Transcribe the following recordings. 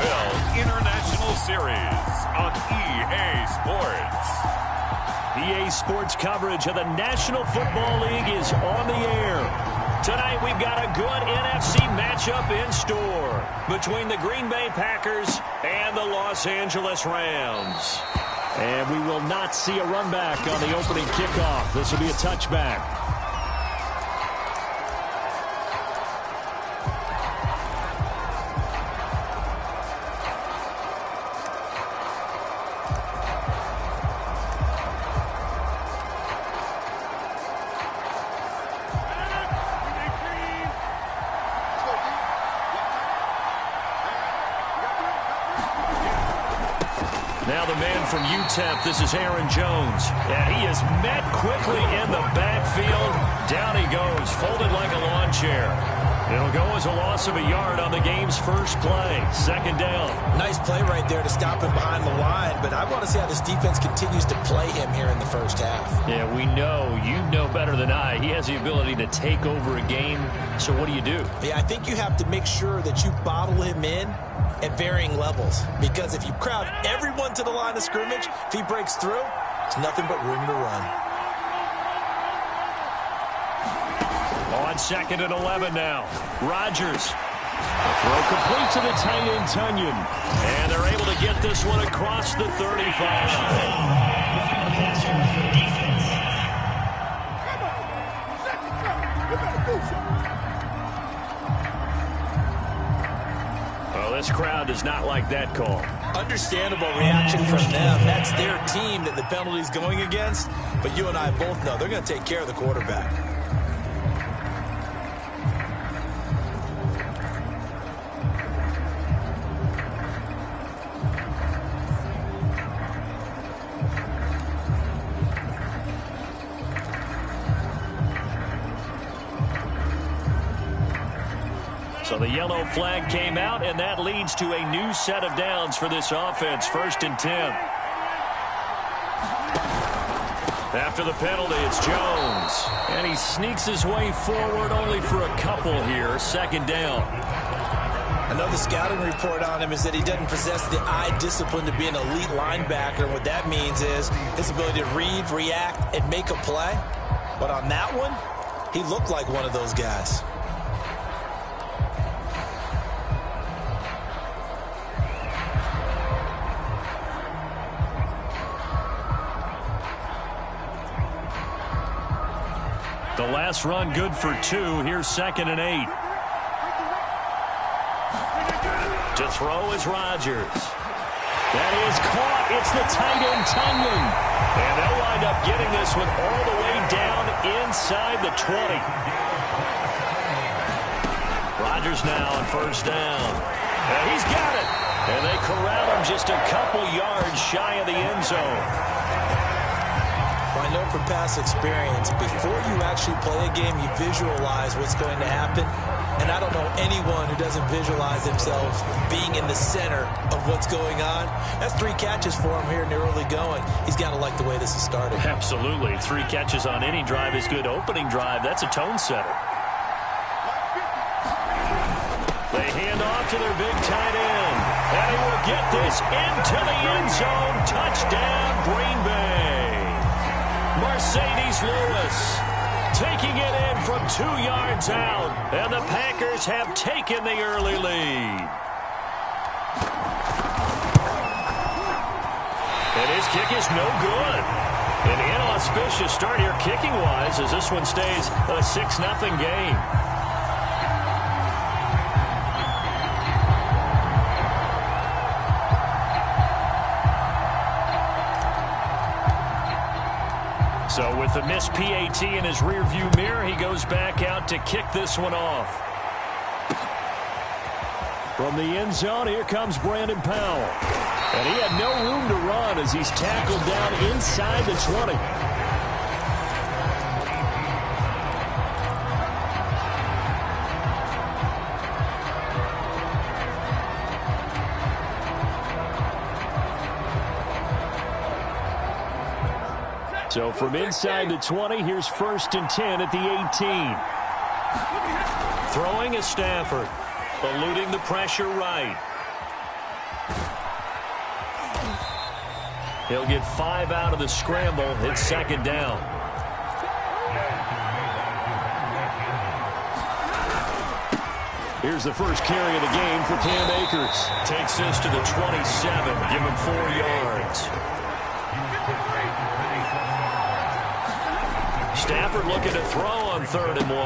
NFL International Series on EA Sports. EA Sports coverage of the National Football League is on the air. Tonight we've got a good NFC matchup in store between the Green Bay Packers and the Los Angeles Rams. And we will not see a run back on the opening kickoff. This will be a touchback. Now the man from UTEP, this is Aaron Jones. And he is met quickly in the backfield. Down he goes, folded like a lawn chair. It'll go as a loss of a yard on the game's first play. Second down. Nice play right there to stop him behind the line, but I want to see how this defense continues to play him here in the first half. Yeah, we know, you know better than I, he has the ability to take over a game. So what do you do? Yeah, I think you have to make sure that you bottle him in at varying levels, because if you crowd everyone to the line of scrimmage, if he breaks through, it's nothing but room to run. On 2nd and 11 now. Rodgers. Throw complete to the tight end, Tunyon. And they're able to get this one across the 35. Well, this crowd does not like that call. Understandable reaction from them. That's their team that the penalty's going against. But you and I both know they're going to take care of the quarterback. So the yellow flag came out, and that leads to a new set of downs for this offense. 1st and 10. After the penalty, it's Jones. And he sneaks his way forward only for a couple here. 2nd down. I know the scouting report on him is that he doesn't possess the eye discipline to be an elite linebacker. What that means is his ability to read, react, and make a play. But on that one, he looked like one of those guys. The last run good for 2. Here's 2nd and 8. To throw is Rodgers. That is caught. It's the tight end, Tunyon. And they'll wind up getting this one all the way down inside the 20. Rodgers now on 1st down. And he's got it. And they corral him just a couple yards shy of the end zone. I know from past experience, before you actually play a game, you visualize what's going to happen. And I don't know anyone who doesn't visualize themselves being in the center of what's going on. That's 3 catches for him here in the early going. He's got to like the way this is started. Absolutely. 3 catches on any drive is good. Opening drive, that's a tone setter. They hand off to their big tight end. And he will get this into the end zone. Touchdown, Green Bay. Mercedes Lewis taking it in from 2 yards out, and the Packers have taken the early lead. And his kick is no good. An inauspicious start here kicking-wise as this one stays a 6-0 game. So with the missed PAT in his rearview mirror, he goes back out to kick this one off. From the end zone, here comes Brandon Powell. And he had no room to run as he's tackled down inside the 20. So from inside the 20, here's 1st and 10 at the 18. Throwing is Stafford, eluding the pressure right. He'll get 5 out of the scramble. It's second down. Here's the first carry of the game for Cam Akers. Takes this to the 27. Give him 4 yards. Stafford looking to throw on 3rd and 1.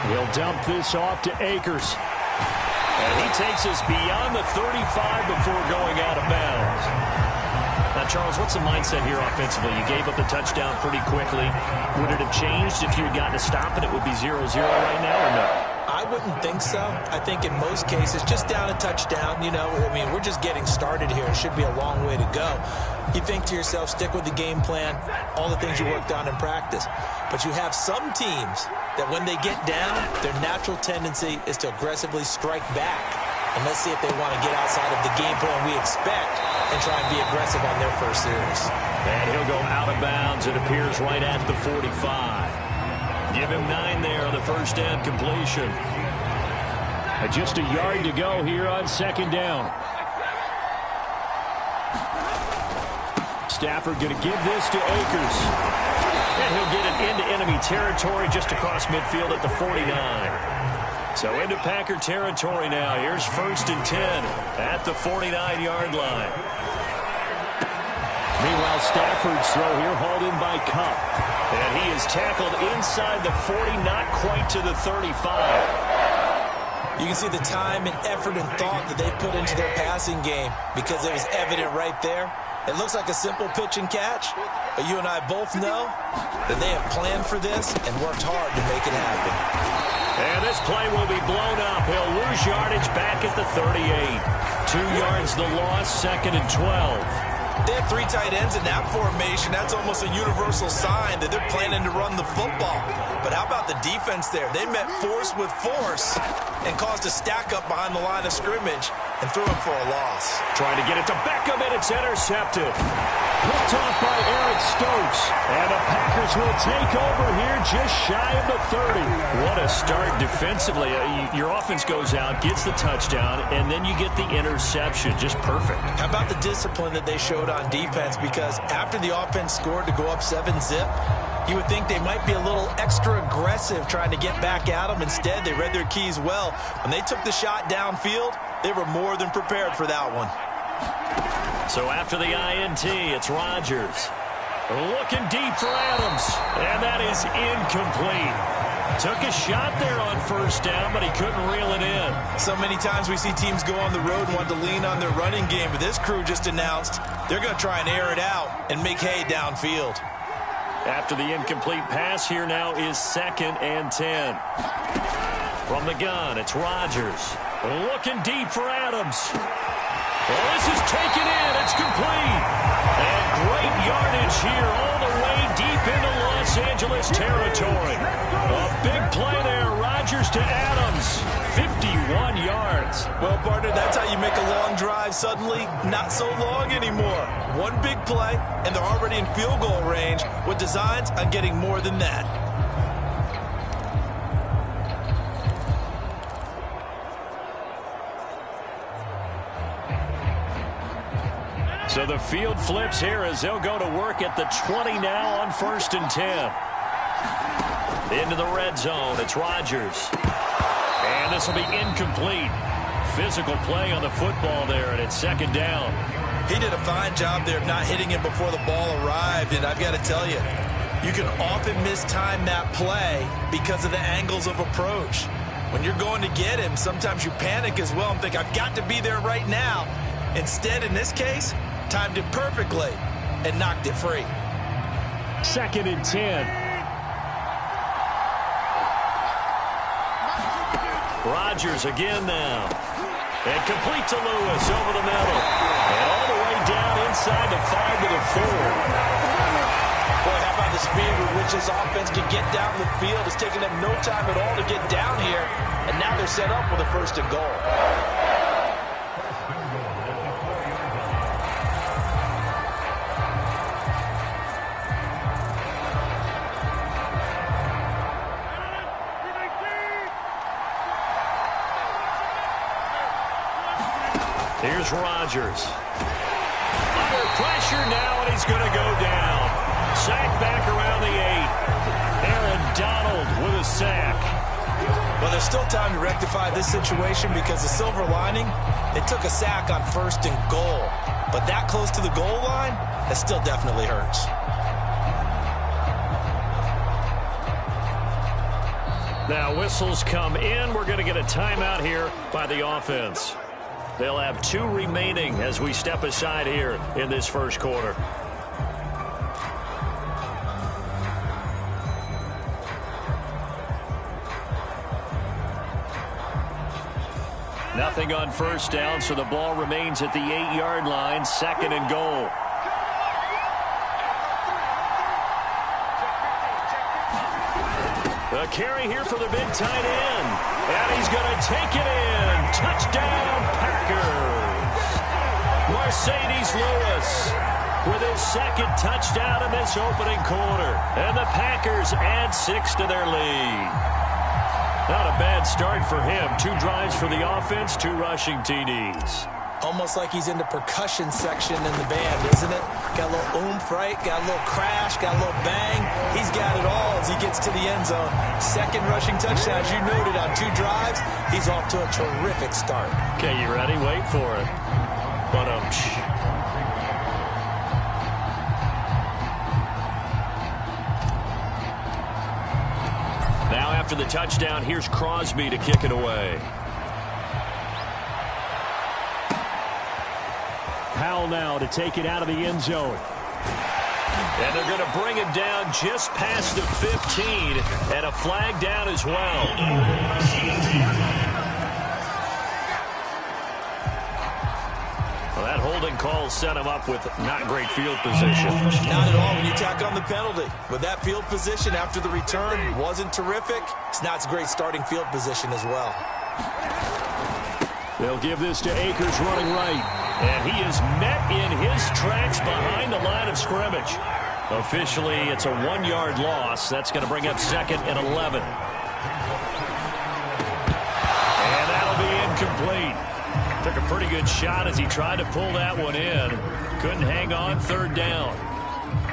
He'll dump this off to Akers. And he takes us beyond the 35 before going out of bounds. Now, Charles, what's the mindset here offensively? You gave up the touchdown pretty quickly. Would it have changed if you had gotten a stop and it would be 0-0 right now, or no? I wouldn't think so. I think in most cases, just down a touchdown, you know, I mean, we're just getting started here. It should be a long way to go. You think to yourself, stick with the game plan, all the things you worked on in practice. But you have some teams that when they get down, their natural tendency is to aggressively strike back. And let's see if they want to get outside of the game plan we expect and try and be aggressive on their first series. And he'll go out of bounds. It appears right at the 45. Give him 9 there on the first down completion. Just a yard to go here on second down. Stafford going to give this to Akers. And he'll get it into enemy territory just across midfield at the 49. So into Packer territory now. Here's 1st and 10 at the 49-yard line. Meanwhile, Stafford's throw here hauled in by Cup. And he is tackled inside the 40, not quite to the 35. You can see the time and effort and thought that they put into their passing game because it was evident right there. It looks like a simple pitch and catch, but you and I both know that they have planned for this and worked hard to make it happen. And this play will be blown up. He'll lose yardage back at the 38. 2 yards the loss, 2nd and 12. They have 3 tight ends in that formation. That's almost a universal sign that they're planning to run the football. But how about the defense there? They met force with force and caused a stack up behind the line of scrimmage and threw him for a loss. Trying to get it to Beckham, and it's intercepted. Picked off by Eric Stokes. And the Packers will take over here just shy of the 30. What a start defensively. Your offense goes out, gets the touchdown, and then you get the interception. Just perfect. How about the discipline that they showed on defense? Because after the offense scored to go up 7-zip, you would think they might be a little extra aggressive trying to get back at them. Instead, they read their keys well. When they took the shot downfield, they were more than prepared for that one. So after the INT, it's Rodgers. Looking deep for Adams. And that is incomplete. Took a shot there on 1st down, but he couldn't reel it in. So many times we see teams go on the road and want to lean on their running game, but this crew just announced they're going to try and air it out and make hay downfield. After the incomplete pass, here now is 2nd and 10. From the gun, it's Rodgers. Looking deep for Adams. Well, this is taken in. It's complete. And great yardage here all the way deep into Los Angeles territory. A big play there. Rodgers to Adams. 51 yards. Well, partner, that's how you make a long drive suddenly not so long anymore. One big play, and they're already in field goal range with designs on getting more than that. So the field flips here as they'll go to work at the 20 now on 1st and 10. Into the red zone, it's Rodgers. And this will be incomplete. Physical play on the football there, and it's 2nd down. He did a fine job there of not hitting him before the ball arrived, and I've got to tell you, you can often mistime that play because of the angles of approach. When you're going to get him, sometimes you panic as well and think, I've got to be there right now. Instead, in this case, timed it perfectly and knocked it free. 2nd and 10. Rodgers again now. And complete to Lewis over the middle. And all the way down inside the 5 to the 4. Boy, how about the speed with which this offense can get down the field? It's taken them no time at all to get down here. And now they're set up with a 1st and goal. Here's Rodgers. Under pressure now, and he's going to go down. Sack back around the 8. Aaron Donald with a sack. Well, there's still time to rectify this situation because the silver lining, they took a sack on 1st and goal. But that close to the goal line, that still definitely hurts. Now whistles come in. We're going to get a timeout here by the offense. They'll have 2 remaining as we step aside here in this first quarter. Nothing on first down, so the ball remains at the 8-yard line, 2nd and goal. A carry here for the big tight end. And he's going to take it in. Touchdown, Packers. Mercedes Lewis with his 2nd touchdown in this opening quarter. And the Packers add 6 to their lead. Not a bad start for him. 2 drives for the offense, 2 rushing TDs. Almost like he's in the percussion section in the band, isn't it? Got a little oomph, right? Got a little crash, got a little bang. He's got it all as he gets to the end zone. 2nd rushing touchdown, as you noted, on 2 drives. He's off to a terrific start. Okay, you ready? Wait for it. But now after the touchdown, here's Crosby to kick it away. Powell now to take it out of the end zone. And they're going to bring him down just past the 15, and a flag down as well. Well, that holding call set him up with not great field position. Not at all when you tack on the penalty. With that field position after the return wasn't terrific. It's not a great starting field position as well. They'll give this to Akers running right. And he is met in his tracks behind the line of scrimmage. Officially, it's a 1-yard loss. That's going to bring up 2nd and 11. And that'll be incomplete. Took a pretty good shot as he tried to pull that one in. Couldn't hang on 3rd down.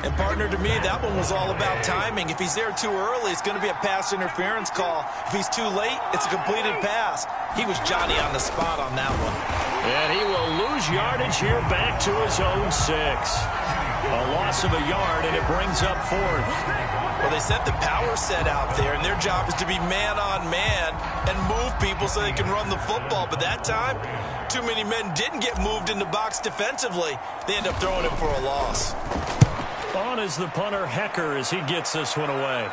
And, partner, to me, that one was all about timing. If he's there too early, it's going to be a pass interference call. If he's too late, it's a completed pass. He was Johnny on the spot on that one. And he will lose yardage here back to his own 6. A loss of a yard, and it brings up 4th. Well, they sent the power set out there, and their job is to be man-on-man and move people so they can run the football. But that time, too many men didn't get moved in the box defensively. They end up throwing him for a loss. On is the punter, Hecker, as he gets this one away.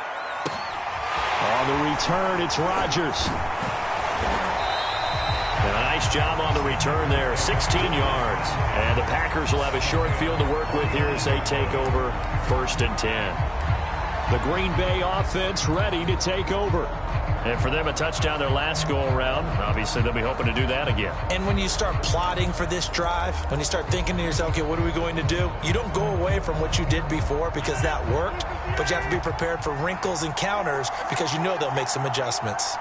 On the return, it's Rodgers. And a nice job on the return there, 16 yards. And the Packers will have a short field to work with here as they take over 1st and 10. The Green Bay offense ready to take over. And for them, a touchdown their last go-around. Obviously, they'll be hoping to do that again. And when you start plotting for this drive, when you start thinking to yourself, okay, what are we going to do? You don't go away from what you did before because that worked, but you have to be prepared for wrinkles and counters because you know they'll make some adjustments.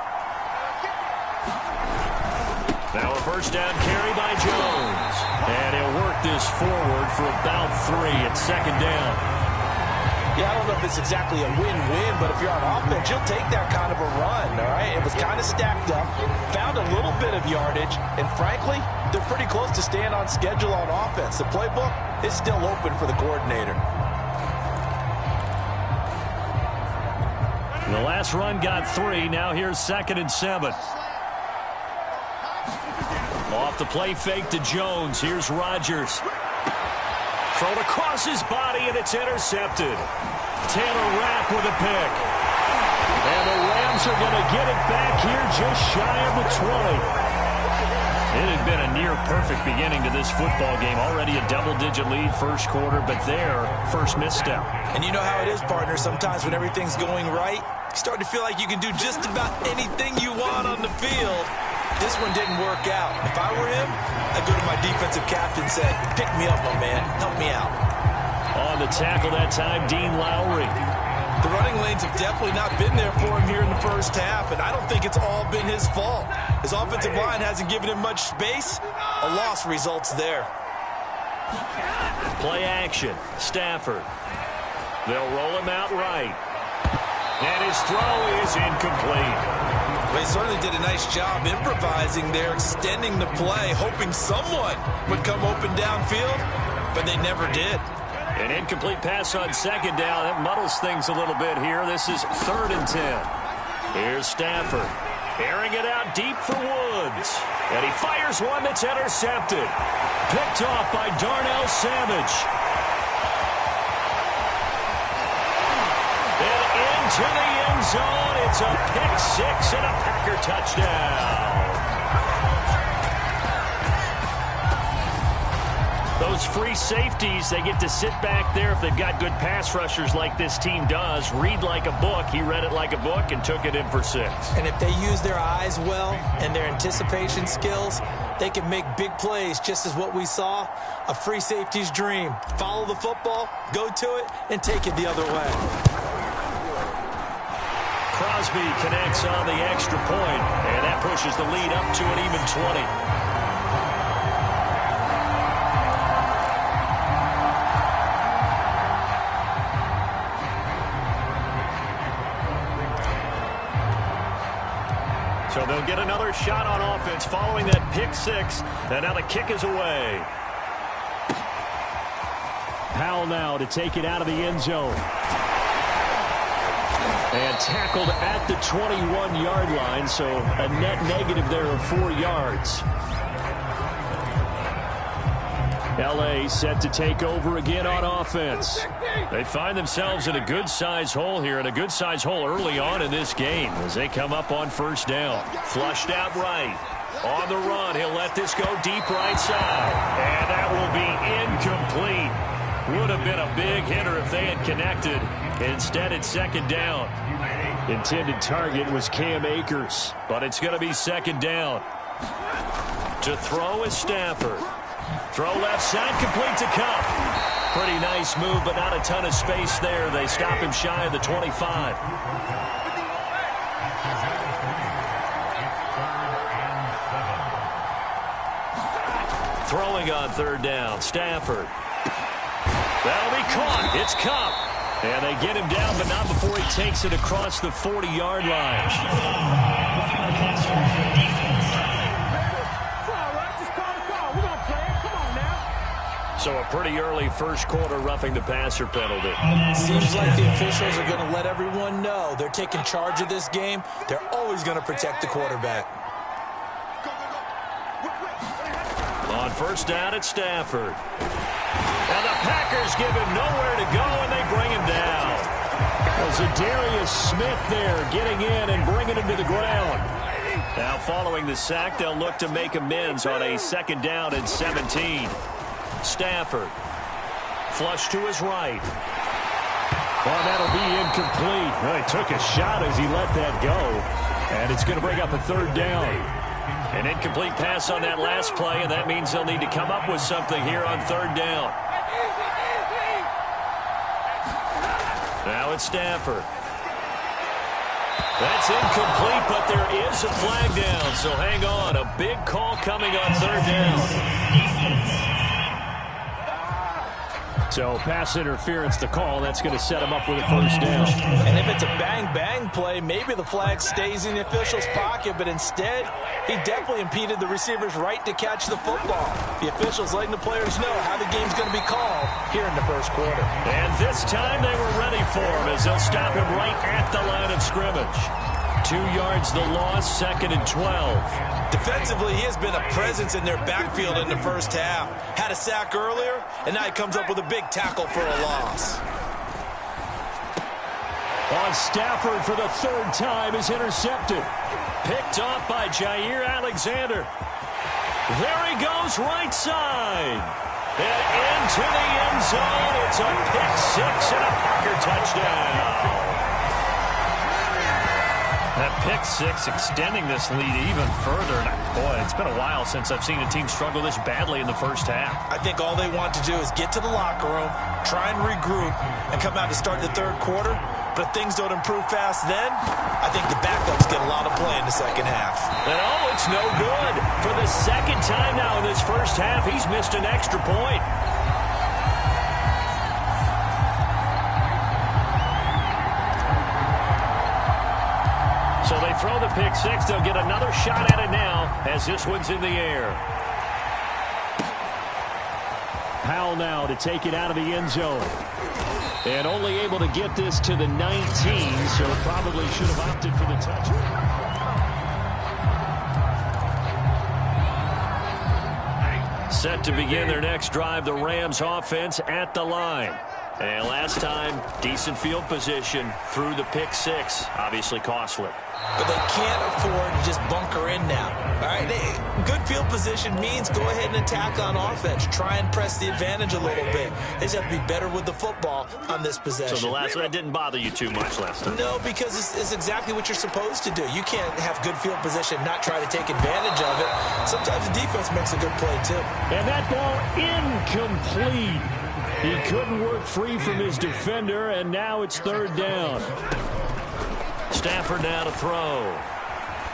Now a 1st down carry by Jones. And he'll work this forward for about 3 at 2nd down. Yeah, I don't know if it's exactly a win-win, but if you're on offense, you'll take that kind of a run, all right? It was kind of stacked up, found a little bit of yardage, and frankly, they're pretty close to staying on schedule on offense. The playbook is still open for the coordinator. The last run got 3. Now here's 2nd and 7. Off the play fake to Jones. Here's Rodgers. Thrown across his body, and it's intercepted. Taylor Rapp with a pick. And the Rams are going to get it back here just shy of the 20. It had been a near-perfect beginning to this football game. Already a double-digit lead first quarter, but their first misstep. And you know how it is, partner. Sometimes when everything's going right, you start to feel like you can do just about anything you want on the field. This one didn't work out. If I were him, I'd go to my defensive captain and say, pick me up, my man. Help me out. On the tackle that time, Dean Lowry. The running lanes have definitely not been there for him here in the first half, and I don't think it's all been his fault. His offensive line hasn't given him much space. A loss results there. Play action. Stafford. They'll roll him out right. And his throw is incomplete. They certainly did a nice job improvising there, extending the play, hoping someone would come open downfield, but they never did. An incomplete pass on second down. That muddles things a little bit here. This is 3rd and 10. Here's Stafford. Airing it out deep for Woods. And he fires one that's intercepted. Picked off by Darnell Savage. And into the end zone. It's a pick six and a Packer touchdown. Those free safeties, they get to sit back there if they've got good pass rushers like this team does. Read like a book. He read it like a book and took it in for 6. And if they use their eyes well and their anticipation skills, they can make big plays, just as what we saw. A free safety's dream. Follow the football, go to it, and take it the other way. Crosby connects on the extra point, and that pushes the lead up to an even 20. So they'll get another shot on offense following that pick six. And now the kick is away. Powell now to take it out of the end zone. And tackled at the 21-yard line, so a net negative there of 4 yards. L.A. set to take over again on offense. They find themselves in a good-sized hole here, and a good-sized hole early on in this game as they come up on 1st down. Flushed out right. On the run, he'll let this go deep right side. And that will be incomplete. Would have been a big hitter if they had connected. Instead, it's 2nd down. Intended target was Cam Akers. But it's going to be 2nd down. To throw is Stafford. Throw left side, complete to Cup. Pretty nice move, but not a ton of space there. They stop him shy of the 25. Throwing on 3rd down, Stafford. That'll be caught. It's Cup. And they get him down, but not before he takes it across the 40-yard line. So a pretty early first quarter roughing the passer penalty. Seems like the officials are going to let everyone know they're taking charge of this game. They're always going to protect the quarterback. On 1st down, it's Stafford. And the Packers give him nowhere to go, and they bring him down. Well, Zadarius Smith there getting in and bringing him to the ground. Now following the sack, they'll look to make amends on a 2nd down and 17. Stafford. Flush to his right. Well, that'll be incomplete. Well, he took a shot as he let that go. And it's going to bring up a 3rd down. An incomplete pass on that last play, and that means they'll need to come up with something here on 3rd down. Now it's Stafford. That's incomplete, but there is a flag down, so hang on. A big call coming on 3rd down. So pass interference to call. That's going to set him up with a 1st down. And if it's a bang-bang play, maybe the flag stays in the official's pocket, but instead, he definitely impeded the receiver's right to catch the football. The officials letting the players know how the game's going to be called here in the first quarter. And this time they were ready for him as they'll stop him right at the line of scrimmage. 2 yards the loss, 2nd and 12. Defensively, he has been a presence in their backfield in the first half. Had a sack earlier, and now he comes up with a big tackle for a loss. On Stafford for the 3rd time is intercepted. Picked off by Jair Alexander. There he goes right side. And into the end zone. It's a pick six and a Packer touchdown. That pick six extending this lead even further. And boy, it's been a while since I've seen a team struggle this badly in the first half. I think all they want to do is get to the locker room, try and regroup, and come out to start the 3rd quarter But if things don't improve fast then, I think the backups get a lot of play in the second half. And oh, it's no good. For the second time now in this first half, he's missed an extra point. So they throw the pick six. They'll get another shot at it now as this one's in the air. Powell now to take it out of the end zone. And only able to get this to the 19, so probably should have opted for the touch. Set to begin their next drive, the Rams offense at the line. And last time, decent field position through the pick six. Obviously costly. But they can't afford to just bunker in now. All right, good field position means go ahead and attack on offense. Try and press the advantage a little bit. They just have to be better with the football on this possession. So the last one didn't bother you too much last time? No, because it's exactly what you're supposed to do. You can't have good field position, not try to take advantage of it. Sometimes the defense makes a good play, too. And that ball incomplete. He couldn't work free from his defender, and now it's third down. Stafford now to throw.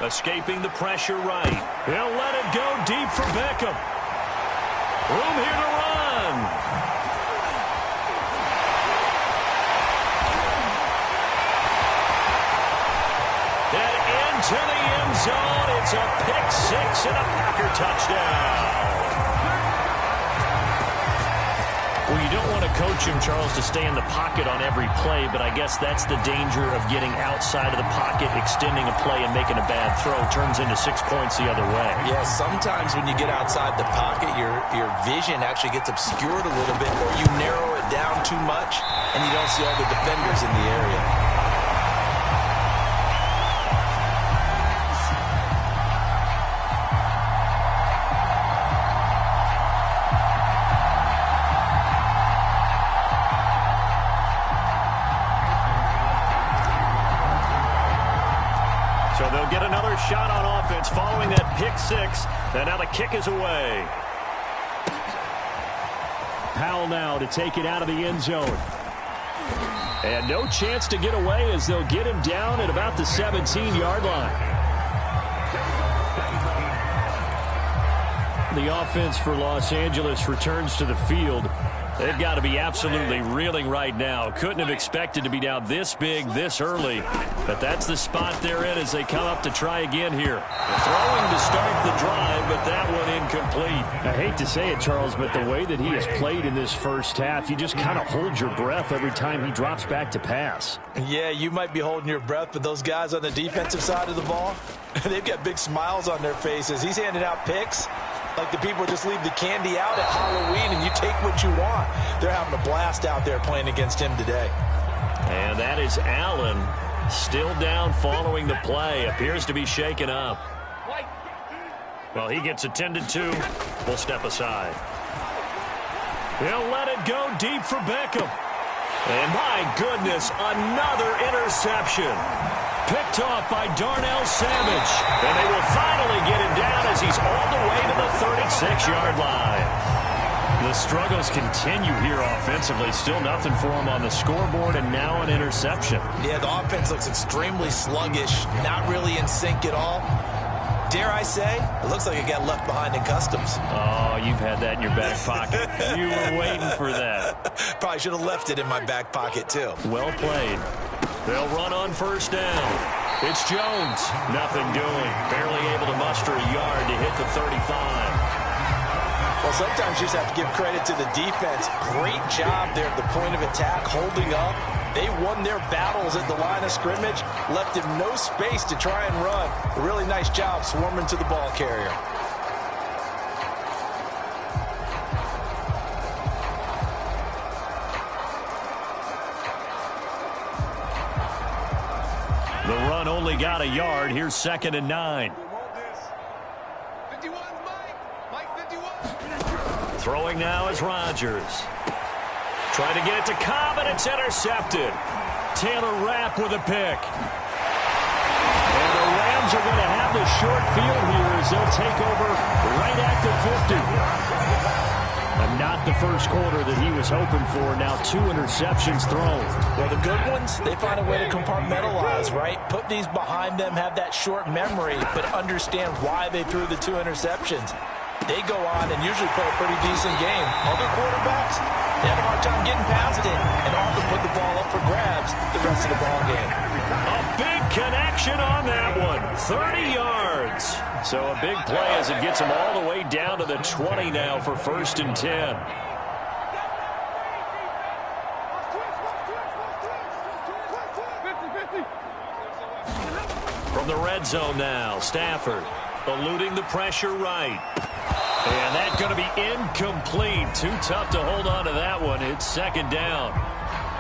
Escaping the pressure right. He'll let it go deep for Beckham. Room here to run. And into the end zone. It's a pick six and a Packer touchdown. Well, you don't want to coach him, Charles, to stay in the pocket on every play, but I guess that's the danger of getting outside of the pocket, extending a play, and making a bad throw. Turns into 6 points the other way. Yeah, sometimes when you get outside the pocket, your vision actually gets obscured a little bit, or you narrow it down too much, and you don't see all the defenders in the area. So they'll get another shot on offense following that pick six. And now the kick is away. Powell now to take it out of the end zone. And no chance to get away as they'll get him down at about the 17-yard line. The offense for Los Angeles returns to the field. They've got to be absolutely reeling right now. Couldn't have expected to be down this big, this early. But that's the spot they're in as they come up to try again here. Throwing to start the drive, but that one incomplete. I hate to say it, Charles, but the way that he has played in this first half, you just kind of hold your breath every time he drops back to pass. Yeah, you might be holding your breath, but those guys on the defensive side of the ball, they've got big smiles on their faces. He's handing out picks like the people just leave the candy out at Halloween and you take what you want. They're having a blast out there playing against him today. And that is Allen still down following the play. Appears to be shaken up. Well, he gets attended to. We'll step aside. He'll let it go deep for Beckham. And my goodness, another interception. Picked off by Darnell Savage. And they will finally get him down as he's all the way to the 36-yard line. The struggles continue here offensively. Still nothing for him on the scoreboard, and now an interception. Yeah, the offense looks extremely sluggish, not really in sync at all. Dare I say, it looks like it got left behind in customs. Oh, you've had that in your back pocket. You were waiting for that. Probably should have left it in my back pocket, too. Well played. They'll run on first down. It's Jones. Nothing doing. Barely able to muster a yard to hit the 35. Well, sometimes you just have to give credit to the defense. Great job there at the point of attack, holding up. They won their battles at the line of scrimmage, left him no space to try and run. A really nice job swarming to the ball carrier. The run only got a yard. Here's 2nd and 9. Throwing now is Rodgers. Trying to get it to Cobb, and it's intercepted. Taylor Rapp with a pick. And the Rams are going to have the short field here as they'll take over right at the 50. And not the first quarter that he was hoping for. Now 2 interceptions thrown. Well, the good ones, they find a way to compartmentalize, right? Put these behind them, have that short memory, but understand why they threw the 2 interceptions. They go on and usually play a pretty decent game. Other quarterbacks, they have a hard time getting past it and often put the ball up for grabs the rest of the ball game. A big connection on that one. 30 yards. So a big play as it gets them all the way down to the 20 now for 1st and 10. From the red zone now, Stafford eluding the pressure right. And that's going to be incomplete. Too tough to hold on to that one. It's 2nd down.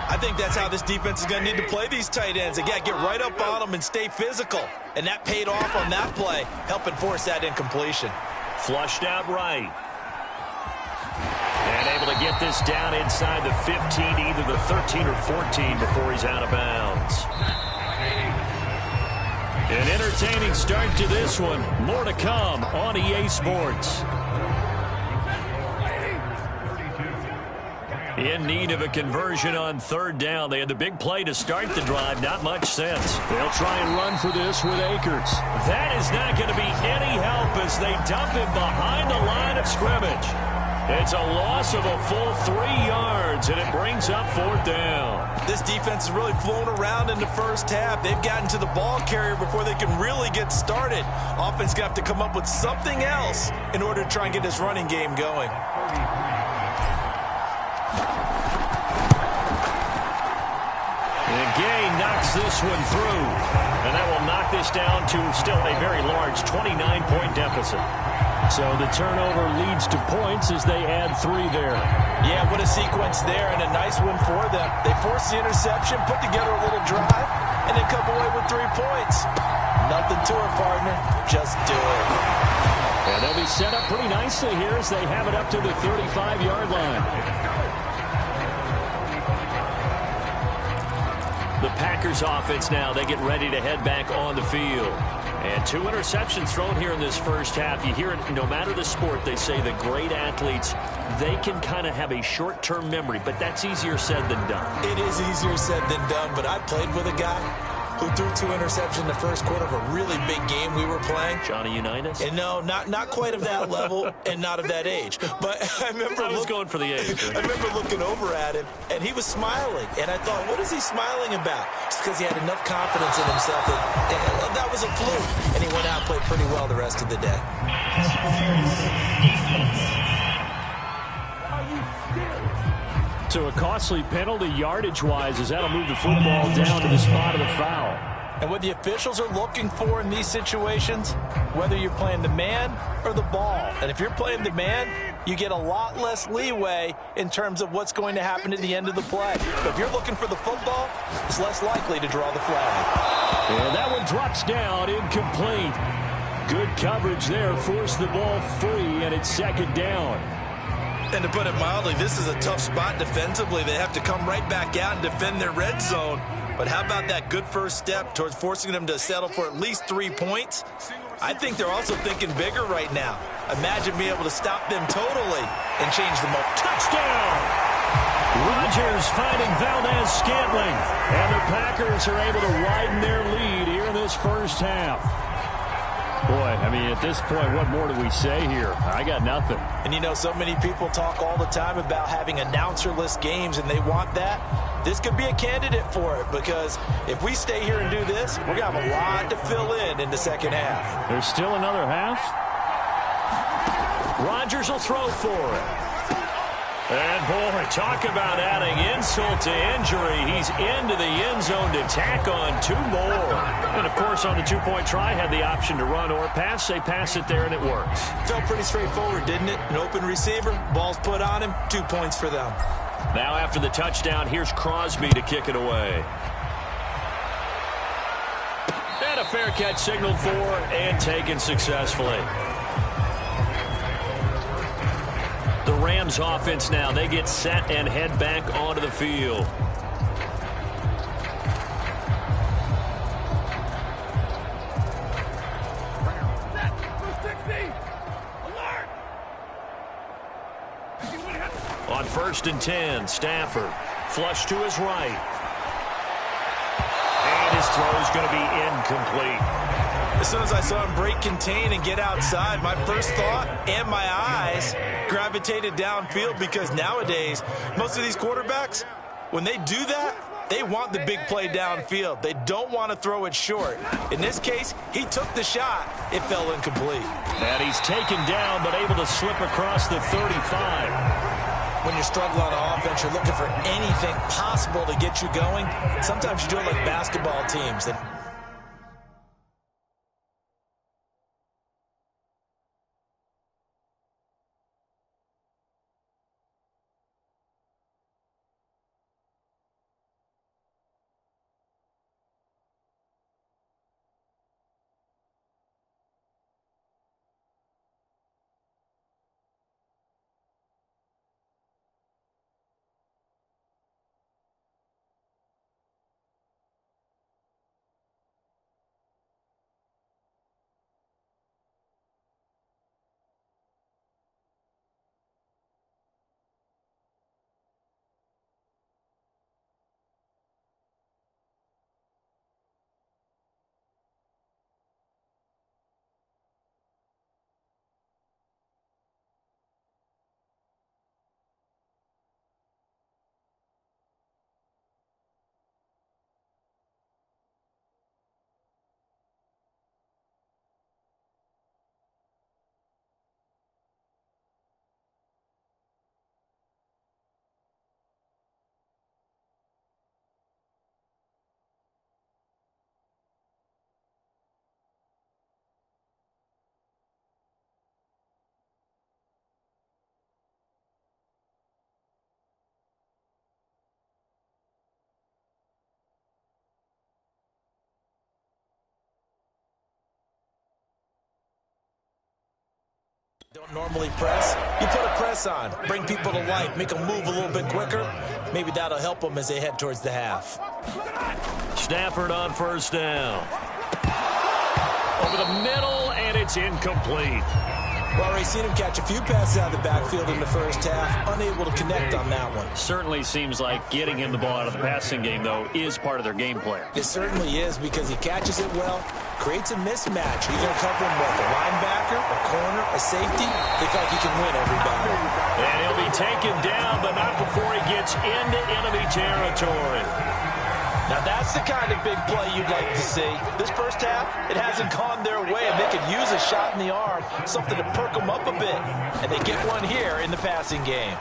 I think that's how this defense is going to need to play these tight ends. They got to get right up on them and stay physical. And that paid off on that play, helping force that incompletion. Flushed out right. And able to get this down inside the 15, either the 13 or 14 before he's out of bounds. An entertaining start to this one. More to come on EA Sports. In need of a conversion on 3rd down. They had the big play to start the drive. Not much sense. They'll try and run for this with Akers. That is not going to be any help as they dump him behind the line of scrimmage. It's a loss of a full 3 yards, and it brings up 4th down. This defense is really flown around in the first half. They've gotten to the ball carrier before they can really get started. Offense going to have to come up with something else in order to try and get this running game going. And Gay knocks this one through. And that will knock this down to still a very large 29-point deficit. So the turnover leads to points as they add 3 there. Yeah, what a sequence there, and a nice one for them. They force the interception, put together a little drive, and then come away with 3 points. Nothing to it, partner. Just do it. And they'll be set up pretty nicely here as they have it up to the 35-yard line. The Packers offense now, they get ready to head back on the field. And 2 interceptions thrown here in this first half. You hear it, no matter the sport, they say the great athletes, they can kind of have a short-term memory, but that's easier said than done. It is easier said than done, but I played with a guy who threw 2 interceptions in the first quarter of a really big game we were playing. Johnny Unitas? And no, not quite of that level and not of that age. But I remember I was going for the age. I remember looking over at him, and he was smiling. And I thought, what is he smiling about? It's because he had enough confidence in himself that was a fluke. And he went out and played pretty well the rest of the day. To a costly penalty yardage-wise as that'll move the football down to the spot of the foul. And what the officials are looking for in these situations, whether you're playing the man or the ball. And if you're playing the man, you get a lot less leeway in terms of what's going to happen at the end of the play. But if you're looking for the football, it's less likely to draw the flag. And that one drops down, incomplete. Good coverage there, forced the ball free, and it's 2nd down. And to put it mildly, this is a tough spot defensively. They have to come right back out and defend their red zone. But how about that good first step towards forcing them to settle for at least 3 points? I think they're also thinking bigger right now. Imagine being able to stop them totally and change them up. Touchdown! Rodgers finding Valdez-Scantling. And the Packers are able to widen their lead here in this first half. Boy, I mean, at this point, what more do we say here? I got nothing. And you know, so many people talk all the time about having announcer-less games, and they want that. This could be a candidate for it, because if we stay here and do this, we're going to have a lot to fill in the second half. There's still another half. Rodgers will throw for it. And, boy, talk about adding insult to injury. He's into the end zone to tack on 2 more. And, of course, on the 2-point try, had the option to run or pass. They pass it there, and it works. Felt pretty straightforward, didn't it? An open receiver, ball's put on him, 2 points for them. Now, after the touchdown, here's Crosby to kick it away. And a fair catch signaled for and taken successfully. The Rams offense now, they get set and head back onto the field. On 1st and 10, Stafford. Flush to his right. And his throw is going to be incomplete. As soon as I saw him break contain and get outside, my first thought and my eyes gravitated downfield, because nowadays, most of these quarterbacks, when they do that, they want the big play downfield. They don't want to throw it short. In this case, he took the shot. It fell incomplete. And he's taken down, but able to slip across the 35. When you're struggling on offense, you're looking for anything possible to get you going. Sometimes you do it like basketball teams. Don't normally press. You put a press on, bring people to life, make them move a little bit quicker. Maybe that'll help them as they head towards the half. Stafford on 1st down. Over the middle, and it's incomplete. Well, already seen him catch a few passes out of the backfield in the first half, unable to connect on that one. Certainly seems like getting him the ball out of the passing game, though, is part of their game plan. It certainly is, because he catches it well, creates a mismatch. You're going to cover him with a linebacker, a corner, a safety. They feel like he can win every battle. And he'll be taken down, but not before he gets into enemy territory. Now that's the kind of big play you'd like to see. This first half, it hasn't gone their way, and they could use a shot in the arm, something to perk them up a bit. And they get one here in the passing game.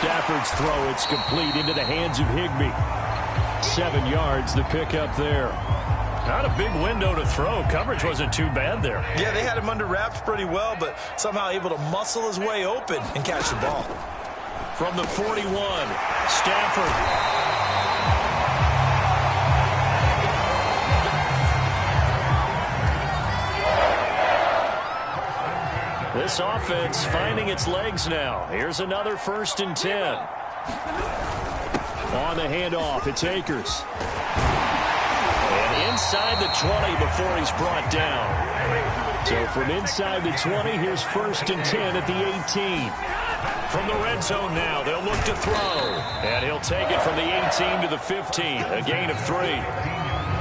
Stafford's throw, it's complete into the hands of Higbee. 7 yards, the pickup there. Not a big window to throw. Coverage wasn't too bad there. Yeah, they had him under wraps pretty well, but somehow able to muscle his way open and catch the ball. From the 41, Stafford. This offense finding its legs now. Here's another 1st and 10. On the handoff, it's Akers. And inside the 20 before he's brought down. So from inside the 20, here's 1st and 10 at the 18. From the red zone now, they'll look to throw. And he'll take it from the 18 to the 15, a gain of 3.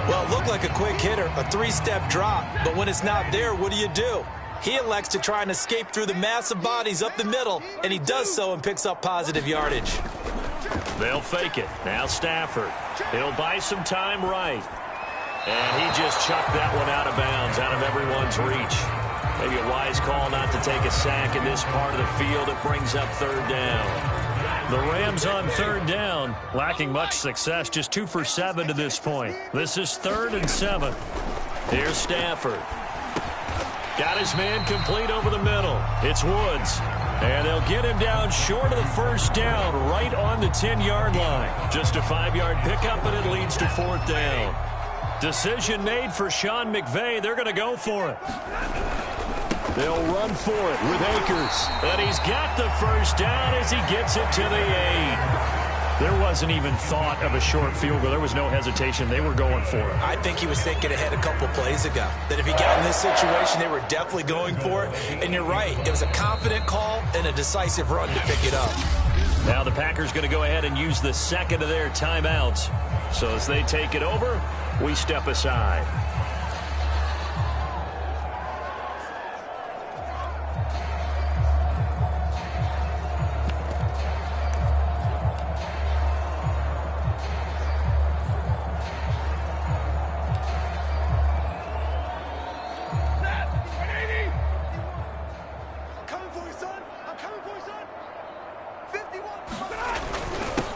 Well, it looked like a quick hitter, a 3-step drop. But when it's not there, what do? He elects to try and escape through the massive bodies up the middle, and he does so and picks up positive yardage. They'll fake it. Now Stafford. He'll buy some time right. And he just chucked that one out of bounds, out of everyone's reach. Maybe a wise call not to take a sack in this part of the field. It brings up 3rd down. The Rams on 3rd down, lacking much success, just 2 for 7 to this point. This is 3rd and 7. Here's Stafford. Got his man complete over the middle. It's Woods. And they'll get him down short of the 1st down, right on the 10-yard line. Just a 5-yard pickup, and it leads to 4th down. Decision made for Sean McVay. They're going to go for it. They'll run for it with Akers. And he's got the 1st down as he gets it to the 8. There wasn't even thought of a short field goal. There was no hesitation. They were going for it. I think he was thinking ahead a couple plays ago. That if he got in this situation, they were definitely going for it. And you're right. It was a confident call and a decisive run to pick it up. Now the Packers going to go ahead and use the second of their timeouts. So as they take it over, we step aside.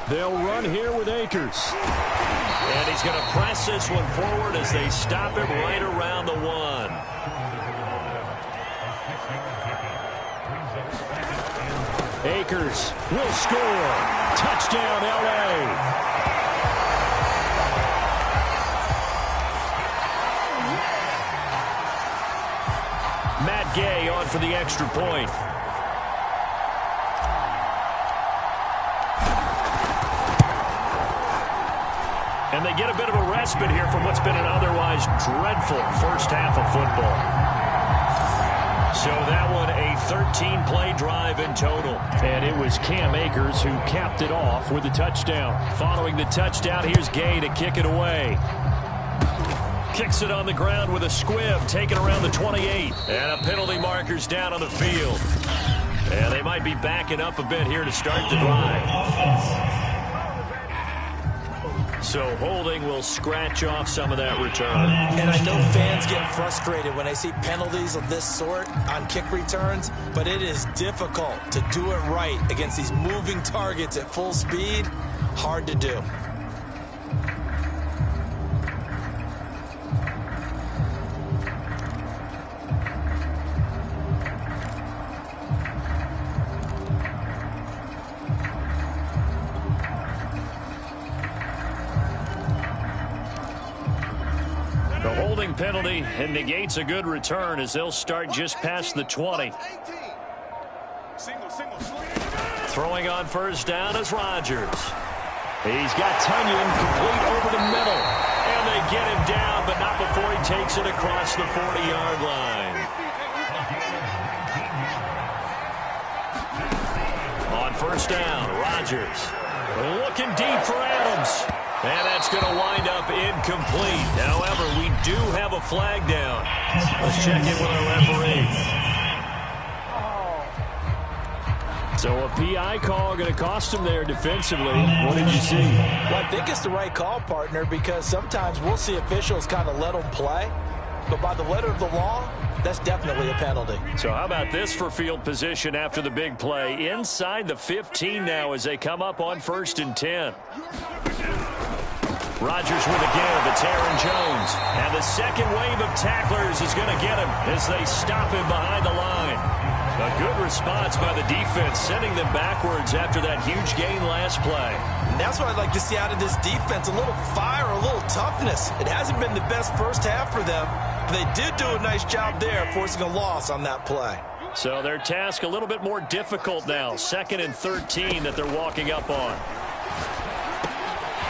They'll run here with Akers. And he's going to press this one forward as they stop him right around the 1. Akers will score. Touchdown, L.A. Matt Gay on for the extra point. And they get a bit of a respite here from what's been an otherwise dreadful first half of football. So that one a 13-play drive in total. And it was Cam Akers who capped it off with a touchdown. Following the touchdown, here's Gay to kick it away. Kicks it on the ground with a squib, taken around the 28. And a penalty marker's down on the field. And they might be backing up a bit here to start the drive. So holding will scratch off some of that return. And I know fans get frustrated when they see penalties of this sort on kick returns, but it is difficult to do it right against these moving targets at full speed. Hard to do. Penalty and negates a good return as they'll start just past the 20. Throwing on first down is Rodgers. He's got Tunyon complete over the middle. And they get him down, but not before he takes it across the 40-yard line. On first down, Rodgers looking deep for Adams. And that's going to wind up incomplete. However, we do have a flag down. Let's check in with our referee. So a PI call going to cost him there defensively. What did you see? Well, I think it's the right call, partner, because sometimes we'll see officials kind of let them play. But by the letter of the law, that's definitely a penalty. So how about this for field position after the big play? Inside the 15 now as they come up on 1st and 10. Rodgers with a give. It's Aaron Jones. And the second wave of tacklers is going to get him as they stop him behind the line. A good response by the defense, sending them backwards after that huge gain last play. And that's what I'd like to see out of this defense, a little fire, a little toughness. It hasn't been the best first half for them, but they did do a nice job there, forcing a loss on that play. So their task a little bit more difficult now. 2nd and 13 that they're walking up on.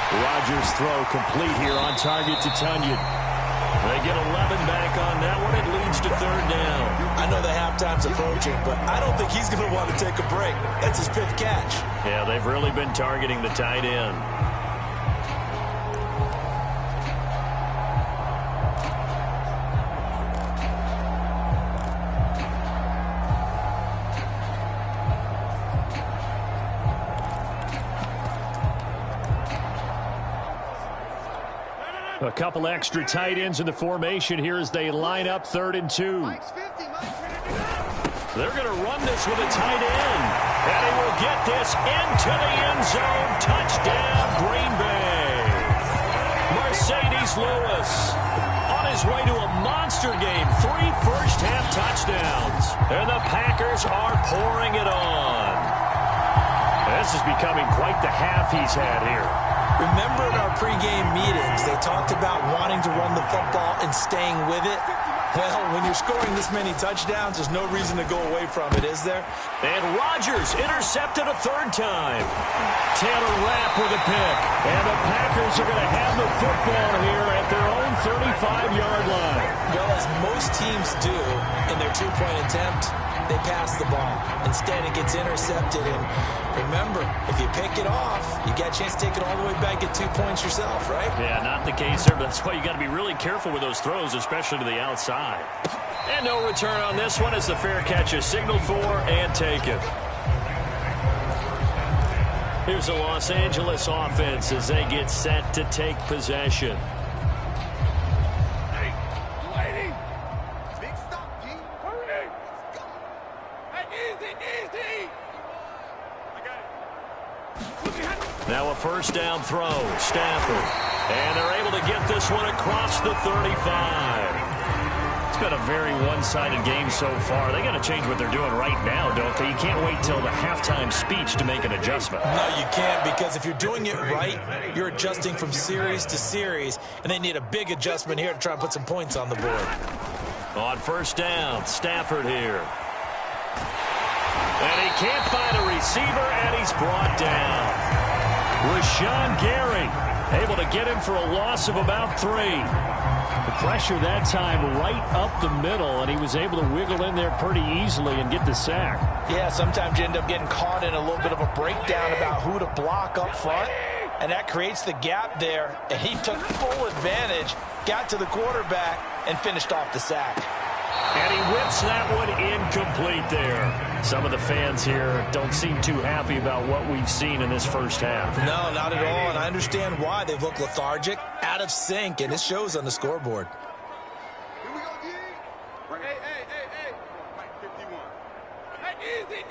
Rodgers throw complete here on target to Tunyon. They get 11 back on that one. It leads to 3rd down. I know the halftime's approaching, but I don't think he's going to want to take a break. That's his 5th catch. Yeah, they've really been targeting the tight end. A couple extra tight ends in the formation here as they line up 3rd and 2. They're going to run this with a tight end. And he will get this into the end zone. Touchdown, Green Bay. Mercedes Lewis on his way to a monster game. 3 first-half touchdowns. And the Packers are pouring it on. This is becoming quite the half he's had here. Remember in our pregame meetings, they talked about wanting to run the football and staying with it. Well, when you're scoring this many touchdowns, there's no reason to go away from it, is there? And Rodgers intercepted a third time. Taylor Rapp with a pick. And the Packers are going to have the football here at their own 35-yard line. Well, as most teams do in their two-point attempt, they pass the ball. Instead, it gets intercepted. And remember, if you pick it off, you get a chance to take it all the way back, get 2 points yourself, right? Yeah, not the case there, but that's why you got to be really careful with those throws, especially to the outside. And no return on this one as the fair catch is signaled for and taken. Here's the Los Angeles offense as they get set to take possession. Now a first down throw, Stafford. And they're able to get this one across the 35. It's been a very one-sided game so far. They got to change what they're doing right now, don't they? You can't wait till the halftime speech to make an adjustment. No, you can't, because if you're doing it right, you're adjusting from series to series, and they need a big adjustment here to try and put some points on the board. On first down, Stafford here. And he can't find a receiver, and he's brought down. Rashawn Gary able to get him for a loss of about 3. The pressure that time right up the middle, and he was able to wiggle in there pretty easily and get the sack. Yeah, sometimes you end up getting caught in a little bit of a breakdown about who to block up front, and that creates the gap there, and he took full advantage, got to the quarterback, and finished off the sack. And he whips that one incomplete there. Some of the fans here don't seem too happy about what we've seen in this first half. No, not at all, and I understand why. They've looked lethargic, out of sync, and it shows on the scoreboard. Here we go, G. Hey. Mike 51. Hey, easy.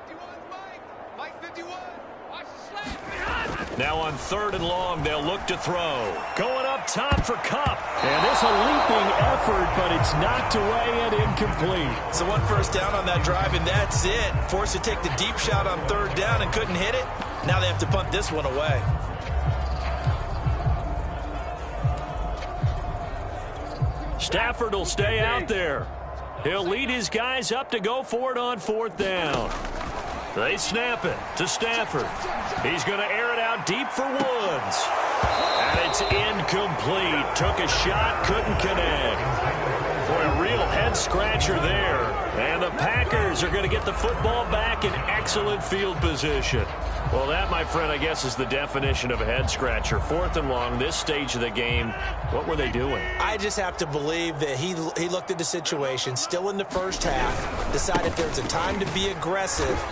51's Mike. Mike 51. Watch the slant. Now on 3rd and long, they'll look to throw. Going up top for Kupp. And it's a leaping effort, but it's knocked away and incomplete. So one first down on that drive, and that's it. Forced to take the deep shot on 3rd down and couldn't hit it. Now they have to punt this one away. Stafford will stay out there. He'll lead his guys up to go for it on 4th down. They snap it to Stafford. He's going to air it out deep for Woods. And it's incomplete. Took a shot, couldn't connect. Boy, a real head-scratcher there. And the Packers are going to get the football back in excellent field position. Well, that, my friend, I guess is the definition of a head-scratcher. 4th and long, this stage of the game. What were they doing? I just have to believe that he looked at the situation, still in the first half, decided there's a time to be aggressive.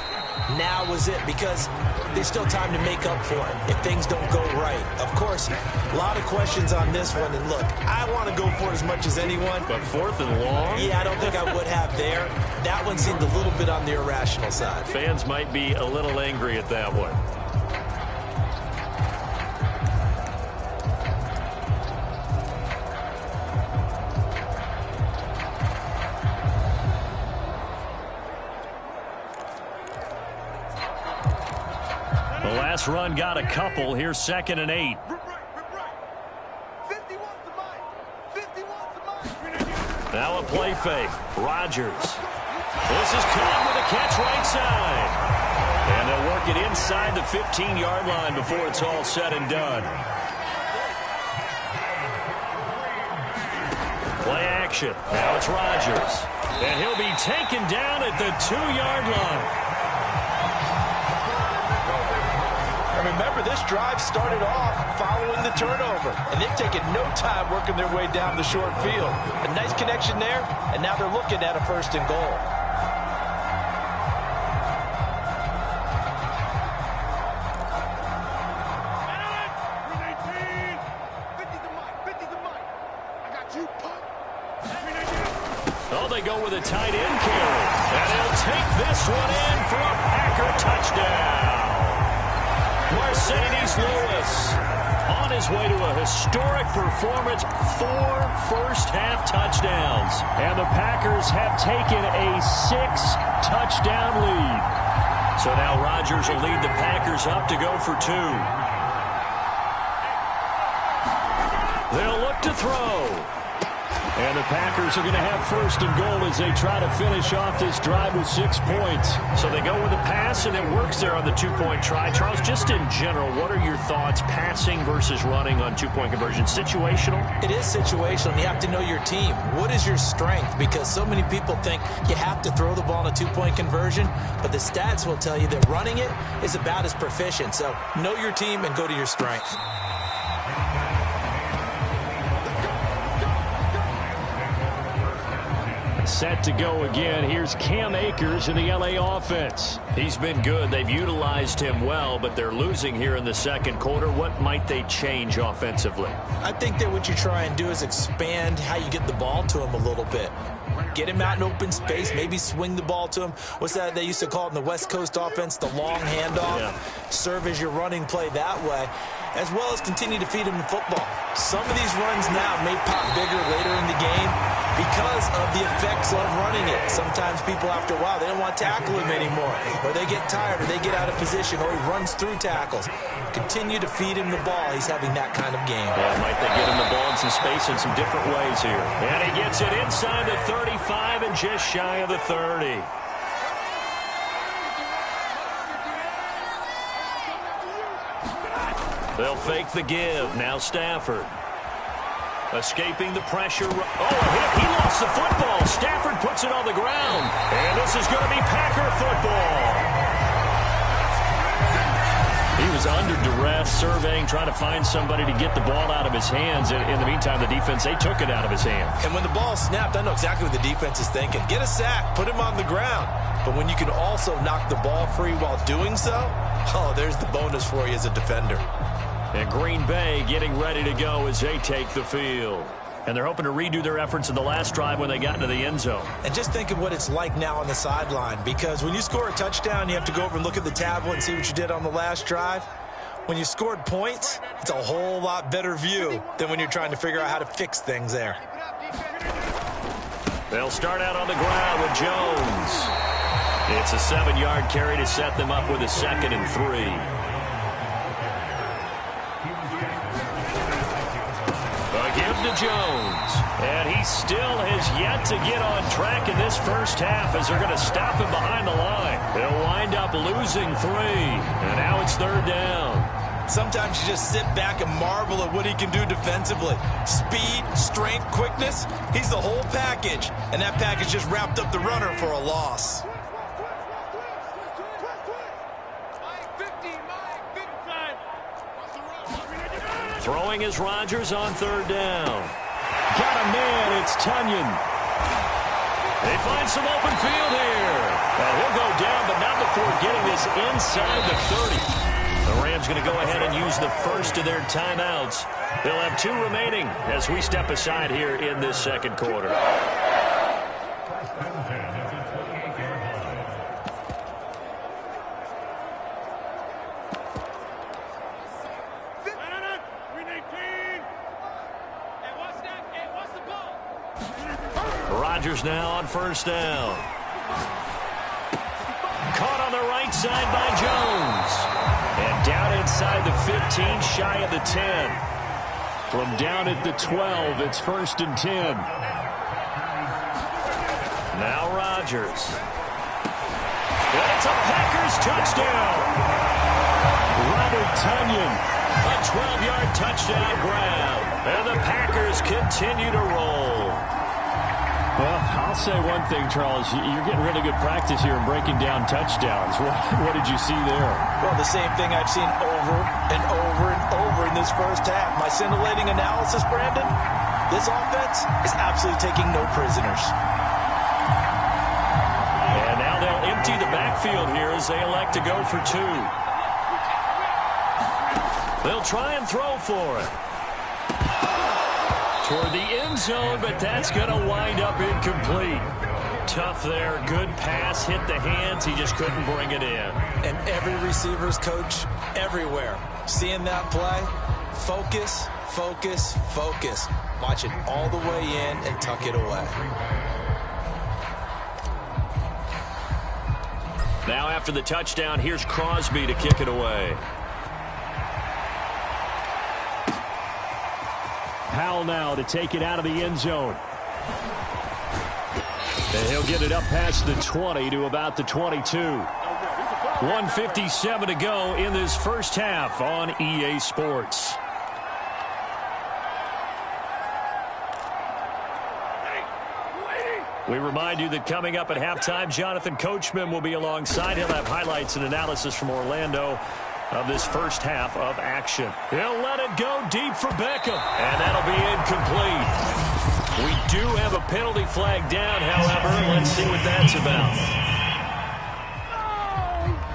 Now was it, because there's still time to make up for it if things don't go right. Of course, a lot of questions on this one, and look, I want to go for it as much as anyone. But 4th and long? Yeah, I don't think I would have there. That one seemed a little bit on the irrational side. Fans might be a little angry at that one. The last run got a couple. Here's 2nd and 8. 51's the Mike. 51's the Mike. Now a play fake. Rodgers. This is caught with a catch right side. And they'll work it inside the 15-yard line before it's all said and done. Play action. Now it's Rodgers. And he'll be taken down at the 2-yard line. Remember, this drive started off following the turnover, and they've taken no time working their way down the short field. A nice connection there, and now they're looking at a 1st and goal. Oh, they go with a tight end carry, and he'll take this one in for a Packer touchdown. Mercedes Lewis on his way to a historic performance, 4 first-half touchdowns. And the Packers have taken a 6-touchdown lead. So now Rodgers will lead the Packers up to go for 2. They'll look throw. And the Packers are going to have first and goal as they try to finish off this drive with 6 points. So they go with a pass, and it works there on the two-point try. Charles, just in general, what are your thoughts passing versus running on two-point conversion? Situational? It is situational. You have to know your team. What is your strength? Because so many people think you have to throw the ball in a two-point conversion, but the stats will tell you that running it is about as proficient. So know your team and go to your strength. Set to go again. Here's Cam Akers in the LA offense. He's been good. They've utilized him well, but they're losing here in the second quarter. What might they change offensively? I think that what you try and do is expand how you get the ball to him a little bit. Get him out in open space, maybe swing the ball to him. What's that they used to call it in the West Coast offense, the long handoff? Yeah. Serve as your running play that way, as well as continue to feed him the football. Some of these runs now may pop bigger later in the game because of the effects of running it. Sometimes people, after a while, they don't want to tackle him anymore, or they get tired, or they get out of position, or he runs through tackles. Continue to feed him the ball. He's having that kind of game. Yeah, might they get him the ball in some space in some different ways here. And he gets it inside the 35 and just shy of the 30. They'll fake the give. Now Stafford. Escaping the pressure. Oh, a hit. He lost the football. Stafford puts it on the ground. And this is going to be Packer football. He was under duress, surveying, trying to find somebody to get the ball out of his hands. In the meantime, the defense, they took it out of his hands. And when the ball snapped, I know exactly what the defense is thinking. Get a sack, put him on the ground. But when you can also knock the ball free while doing so, oh, there's the bonus for you as a defender. And Green Bay getting ready to go as they take the field. And they're hoping to redo their efforts in the last drive when they got into the end zone. And just think of what it's like now on the sideline, because when you score a touchdown, you have to go over and look at the tablet and see what you did on the last drive. When you scored points, it's a whole lot better view than when you're trying to figure out how to fix things there. They'll start out on the ground with Jones. It's a 7-yard carry to set them up with a 2nd and 3. To Jones, and he still has yet to get on track in this first half as they're going to stop him behind the line. They'll wind up losing 3, and now it's 3rd down. Sometimes you just sit back and marvel at what he can do defensively. Speed, strength, quickness, he's the whole package, and that package just wrapped up the runner for a loss. Throwing is Rodgers on 3rd down. Got a man, it's Tunyon. They find some open field here. And he'll go down, but not before getting this inside the 30. The Rams going to go ahead and use the first of their timeouts. They'll have 2 remaining as we step aside here in this second quarter. Rodgers now on 1st down. Caught on the right side by Jones. And down inside the 15, shy of the 10. From down at the 12, it's 1st and 10. Now Rodgers. And it's a Packers touchdown. Robert Tunyon. A 12-yard touchdown grab. And the Packers continue to roll. Well, I'll say one thing, Charles. You're getting really good practice here in breaking down touchdowns. What did you see there? Well, the same thing I've seen over and over and over in this first half. My scintillating analysis, Brandon, this offense is absolutely taking no prisoners. And now they'll empty the backfield here as they elect to go for 2. They'll try and throw for it. Toward the end zone, but that's going to wind up incomplete. Tough there. Good pass. Hit the hands. He just couldn't bring it in. And every receiver's coach everywhere. Seeing that play, focus, focus, focus. Watch it all the way in and tuck it away. Now after the touchdown, here's Crosby to kick it away. Powell now to take it out of the end zone. And he'll get it up past the 20 to about the 22. 1:57 to go in this first half on EA Sports. We remind you that coming up at halftime, Jonathan Coachman will be alongside. He'll have highlights and analysis from Orlando of this first half of action. He'll let it go deep for Beckham, and that'll be incomplete. We do have a penalty flag down, however. Let's see what that's about.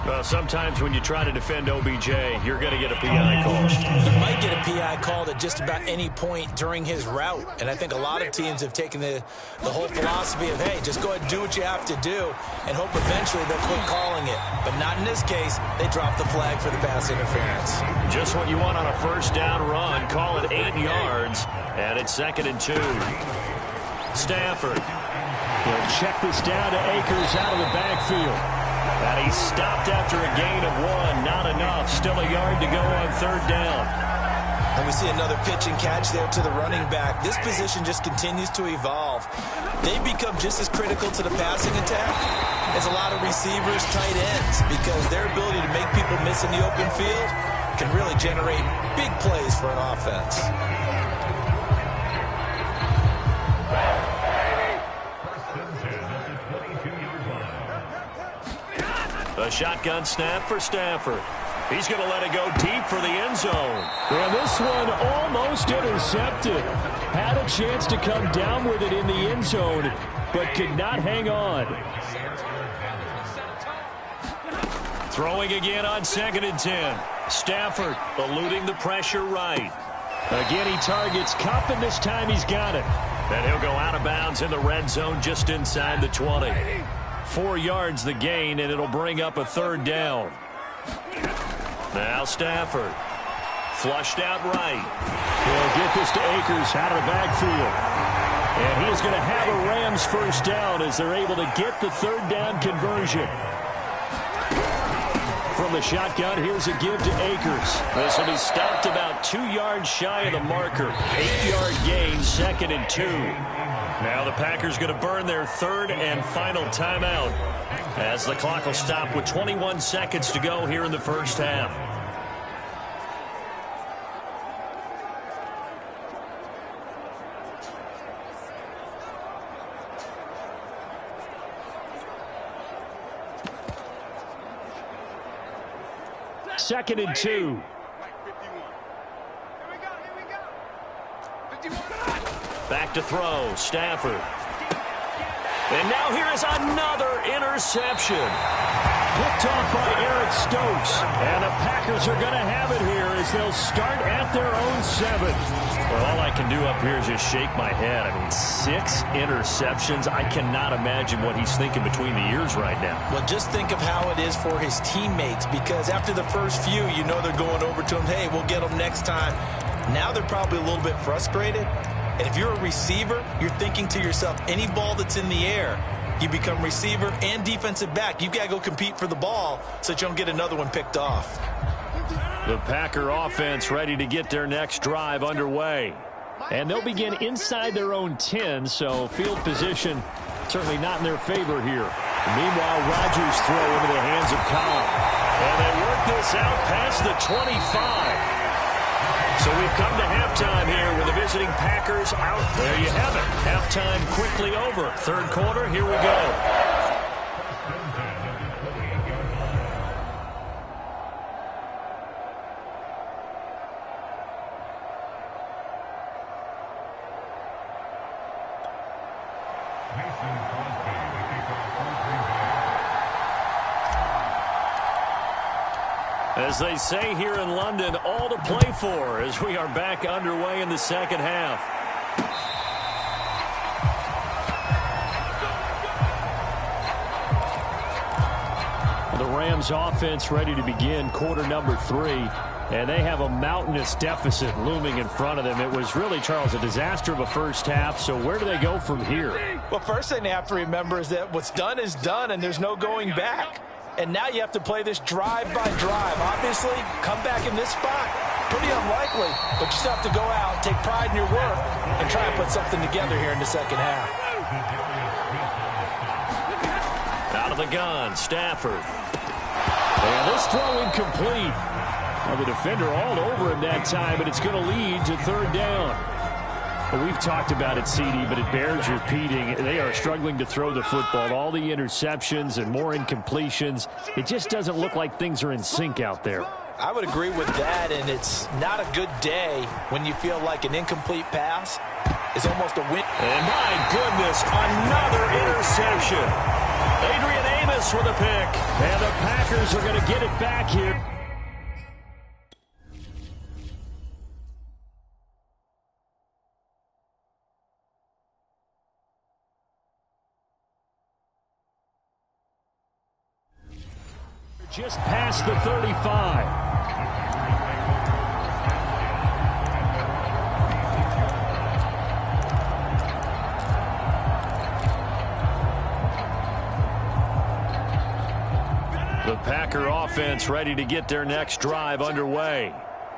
Well, sometimes when you try to defend OBJ, you're going to get a PI call. He might get a PI called at just about any point during his route. And I think a lot of teams have taken the whole philosophy of, hey, just go ahead and do what you have to do and hope eventually they'll quit calling it. But not in this case. They dropped the flag for the pass interference. Just what you want on a first down run. Call it 8 yards, and it's 2nd and 2. Stafford. He'll check this down to Akers out of the backfield. And he stopped after a gain of 1. Not enough. Still a yard to go on 3rd down. And we see another pitch and catch there to the running back. This position just continues to evolve. They become just as critical to the passing attack as a lot of receivers, tight ends, because their ability to make people miss in the open field can really generate big plays for an offense. A shotgun snap for Stafford. He's going to let it go deep for the end zone. And this one almost intercepted. Had a chance to come down with it in the end zone, but could not hang on. Throwing again on 2nd and 10. Stafford eluding the pressure right. Again, he targets Kupp, and this time he's got it. And he'll go out of bounds in the red zone just inside the 20. 4 yards the gain, and it'll bring up a 3rd down. Now Stafford. Flushed out right. He'll get this to Akers out of the backfield. And he is going to have a Rams first down as they're able to get the 3rd down conversion. From the shotgun, here's a give to Akers. This will be stopped about 2 yards shy of the marker. 8-yard gain, 2nd and 2. Now the Packers going to burn their 3rd and final timeout as the clock will stop with 21 seconds to go here in the first half. Second and 2. Here we go. 51. Back to throw, Stafford. And now here is another interception. Picked off by Eric Stokes. And the Packers are going to have it here as they'll start at their own 7. Well, all I can do up here is just shake my head. I mean, 6 interceptions. I cannot imagine what he's thinking between the ears right now. Well, just think of how it is for his teammates, because after the first few, you know they're going over to him, hey, we'll get them next time. Now they're probably a little bit frustrated. And if you're a receiver, you're thinking to yourself, any ball that's in the air, you become receiver and defensive back. You've got to go compete for the ball so that you don't get another one picked off. The Packer offense ready to get their next drive underway. And they'll begin inside their own 10, so field position certainly not in their favor here. Meanwhile, Rodgers throw into the hands of Cobb. And they work this out past the 25. So we've come to halftime here with the visiting Packers out. There you have it. Halftime quickly over. 3rd quarter, here we go. As they say here in London, all to play for as we are back underway in the second half. The Rams offense ready to begin quarter number 3. And they have a mountainous deficit looming in front of them. It was really, Charles, a disaster of a first half. So where do they go from here? Well, first thing they have to remember is that what's done is done, and there's no going back. And now you have to play this drive by drive. Obviously, come back in this spot. Pretty unlikely, but you still have to go out, take pride in your work, and try and put something together here in the second half. Out of the gun, Stafford. And this throw incomplete. Well, the defender all over him that time, and it's going to lead to third down. Well, we've talked about it, CD, but it bears repeating. They are struggling to throw the football. All the interceptions and more incompletions. It just doesn't look like things are in sync out there. I would agree with that, and it's not a good day when you feel like an incomplete pass is almost a win. And my goodness, another interception. Adrian Amos with a pick. And the Packers are going to get it back here. Just past the 35. The Packer offense ready to get their next drive underway.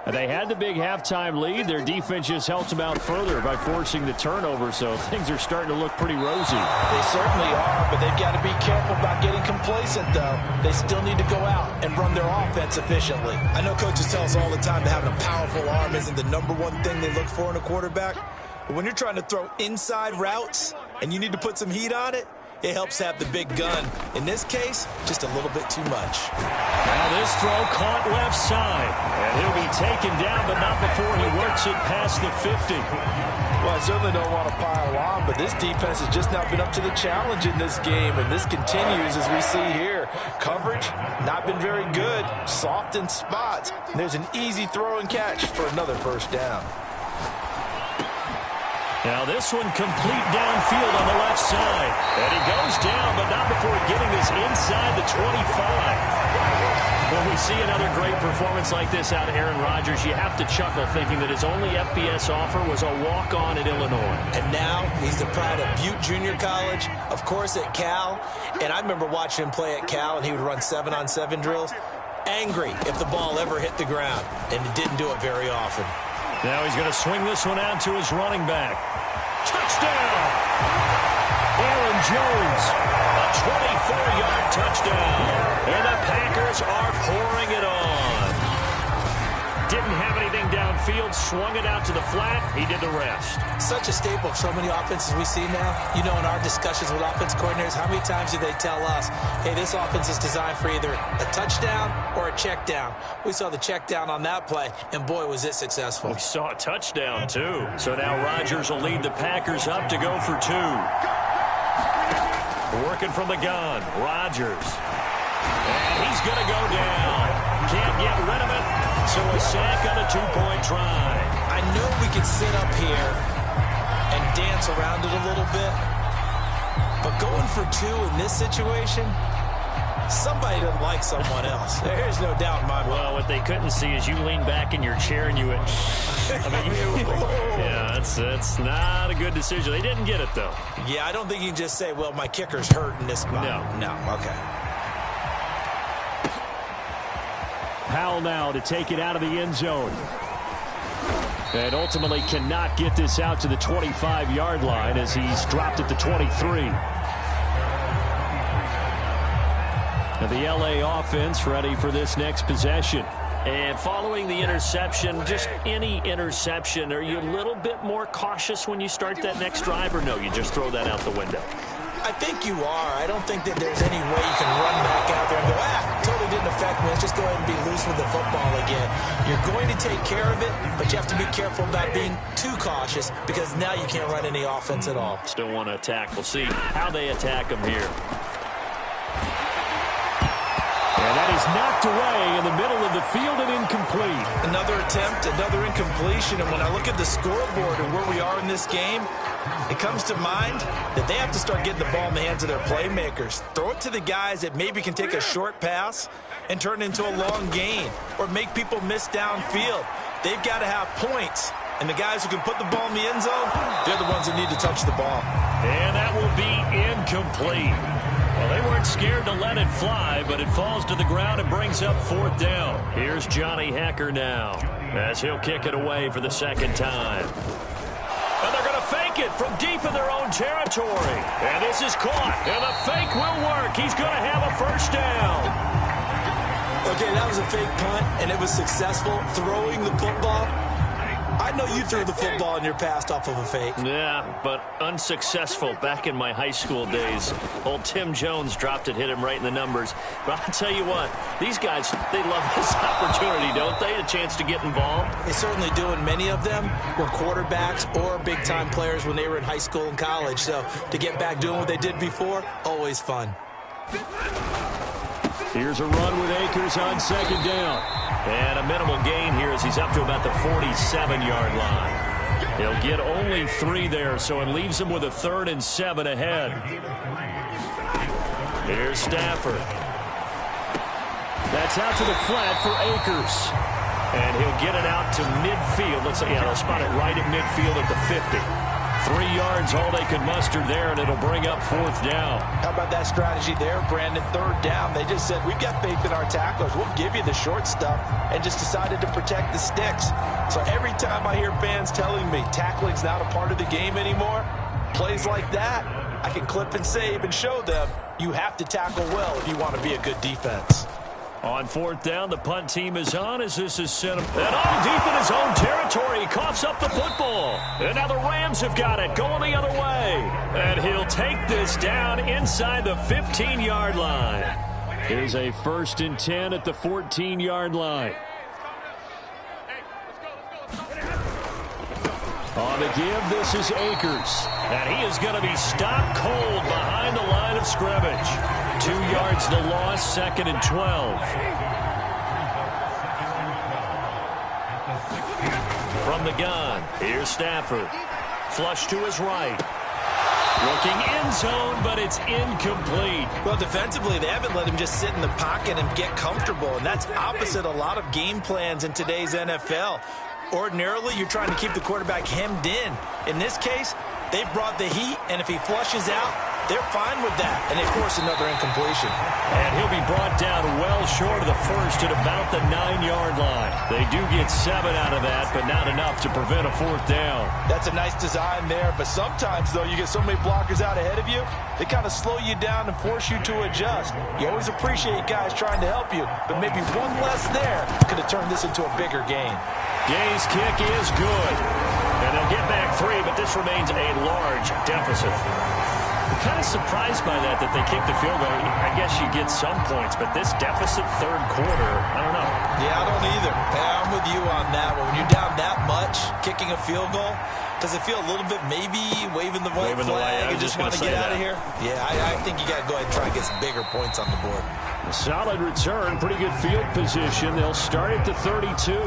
They had the big halftime lead. Their defense just helped them out further by forcing the turnover, so things are starting to look pretty rosy. They certainly are, but they've got to be careful about getting complacent, though. They still need to go out and run their offense efficiently. I know coaches tell us all the time that having a powerful arm isn't the number one thing they look for in a quarterback. But when you're trying to throw inside routes and you need to put some heat on it, it helps have the big gun. In this case, just a little bit too much. Now this throw caught left side. And he'll be taken down, but not before he works it past the 50. Well, I certainly don't want to pile on, but this defense has just not been up to the challenge in this game, and this continues as we see here. Coverage, not been very good. Soft in spots. And there's an easy throw and catch for another first down. Now this one complete downfield on the left side. And he goes down, but not before getting this inside the 25. When we see another great performance like this out of Aaron Rodgers, you have to chuckle thinking that his only FBS offer was a walk-on at Illinois. And now he's the pride of Butte Junior College, of course at Cal. And I remember watching him play at Cal, and he would run 7-on-7 drills. Angry if the ball ever hit the ground, and it didn't do it very often. Now he's going to swing this one out to his running back. Touchdown! Aaron Jones, a 24-yard touchdown. And the Packers are pouring it on. Didn't have anything downfield, swung it out to the flat. He did the rest. Such a staple of so many offenses we see now. You know, in our discussions with offense coordinators, how many times do they tell us, hey, this offense is designed for either a touchdown or a check down? We saw the check down on that play, and boy, was it successful. We saw a touchdown, too. So now Rodgers will lead the Packers up to go for 2. Working from the gun, Rodgers. And he's going to go down. Can't get rid of it. So a sack on a 2-point try. I know we could sit up here and dance around it a little bit, but going for 2 in this situation, somebody doesn't like someone else. There's no doubt in my mind. Well, what they couldn't see is you lean back in your chair and you went, yeah, that's not a good decision. They didn't get it, though. Yeah, I don't think you can just say, well, my kicker's hurt in this spot. No, okay. Powell now to take it out of the end zone. And ultimately cannot get this out to the 25-yard line as he's dropped at the 23. Now the LA offense ready for this next possession. And following the interception, just any interception, are you a little bit more cautious when you start that next drive, or no, you just throw that out the window? I think you are. I don't think that there's any way you can run back out there and go, totally didn't affect me. Let's just go ahead and be loose with the football again. You're going to take care of it, but you have to be careful about being too cautious because now you can't run any offense at all. Still want to attack. We'll see how they attack them here. And that is knocked away in the middle of the field and incomplete. Another attempt, another incompletion. And when I look at the scoreboard and where we are in this game, it comes to mind that they have to start getting the ball in the hands of their playmakers. Throw it to the guys that maybe can take a short pass and turn it into a long gain or make people miss downfield. They've got to have points. And the guys who can put the ball in the end zone, they're the ones that need to touch the ball. And that will be incomplete. Well, they weren't scared to let it fly, but it falls to the ground and brings up 4th down. Here's Johnny Hacker now. as he'll kick it away for the second time. And they're going to fake it from deep in their own territory. And this is caught. And the fake will work. He's going to have a first down. Okay, that was a fake punt, and it was successful. Throwing the football. I know you threw the football in your past off of a fake. Yeah, but unsuccessful back in my high school days. Old Tim Jones dropped it, hit him right in the numbers. But I'll tell you what, these guys, they love this opportunity, don't they? A chance to get involved. They certainly do, and many of them were quarterbacks or big-time players when they were in high school and college. So to get back doing what they did before, always fun. Here's a run with Akers on second down. And a minimal gain here as he's up to about the 47-yard line. He'll get only 3 there, so it leaves him with a 3rd and 7 ahead. Here's Stafford. That's out to the flat for Akers. And he'll get it out to midfield. Let's say, yeah, they'll spot it right at midfield at the 50. 3 yards, all they could muster there, and it'll bring up 4th down. How about that strategy there, Brandon? 3rd down. They just said, we've got faith in our tacklers. We'll give you the short stuff, and just decided to protect the sticks. So every time I hear fans telling me tackling's not a part of the game anymore, plays like that, I can clip and save and show them you have to tackle well if you want to be a good defense. On 4th down, the punt team is on as this is sent him. And all deep in his own territory, he coughs up the football. And now the Rams have got it, going the other way. And he'll take this down inside the 15-yard line. Here's a 1st and 10 at the 14-yard line. On the give, this is Akers. And he is going to be stopped cold behind the line of scrimmage. 2 yards the loss, 2nd and 12. From the gun, here's Stafford. Flush to his right. Looking end zone, but it's incomplete. Well, defensively, they haven't let him just sit in the pocket and get comfortable, and that's opposite a lot of game plans in today's NFL. Ordinarily, you're trying to keep the quarterback hemmed in. In this case, they've brought the heat, and if he flushes out, they're fine with that, and they force another incompletion. And he'll be brought down well short of the 1st at about the 9-yard line. They do get 7 out of that, but not enough to prevent a 4th down. That's a nice design there, but sometimes, though, you get so many blockers out ahead of you, they kind of slow you down and force you to adjust. You always appreciate guys trying to help you, but maybe one less there could have turned this into a bigger gain. Gay's kick is good. And they'll get back 3, but this remains a large deficit. I'm kind of surprised by that they kicked the field goal. I guess you get some points, but this deficit 3rd quarter, I don't know. Yeah, I don't either. Yeah, I'm with you on that. When you're down that much, kicking a field goal, does it feel a little bit maybe waving the white flag and just want to get out of here? Yeah, I think you got to go ahead and try and get some bigger points on the board. Solid return, pretty good field position. They'll start at the 32.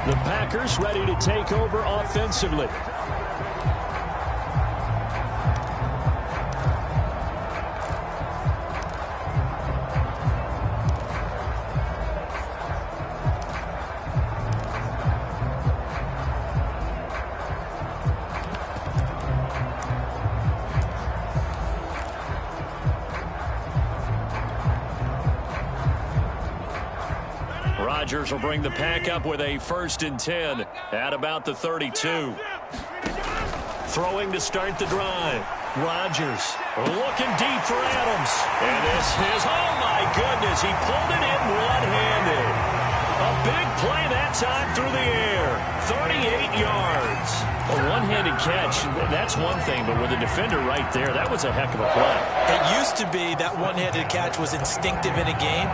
The Packers ready to take over offensively. Rodgers will bring the pack up with a 1st and 10 at about the 32. Throwing to start the drive. Rodgers looking deep for Adams. And this is, oh my goodness, he pulled it in one-handed. A big play that time through the air. 38 yards. A one-handed catch, that's one thing, but with a defender right there, that was a heck of a play. It used to be that one-handed catch was instinctive in a game.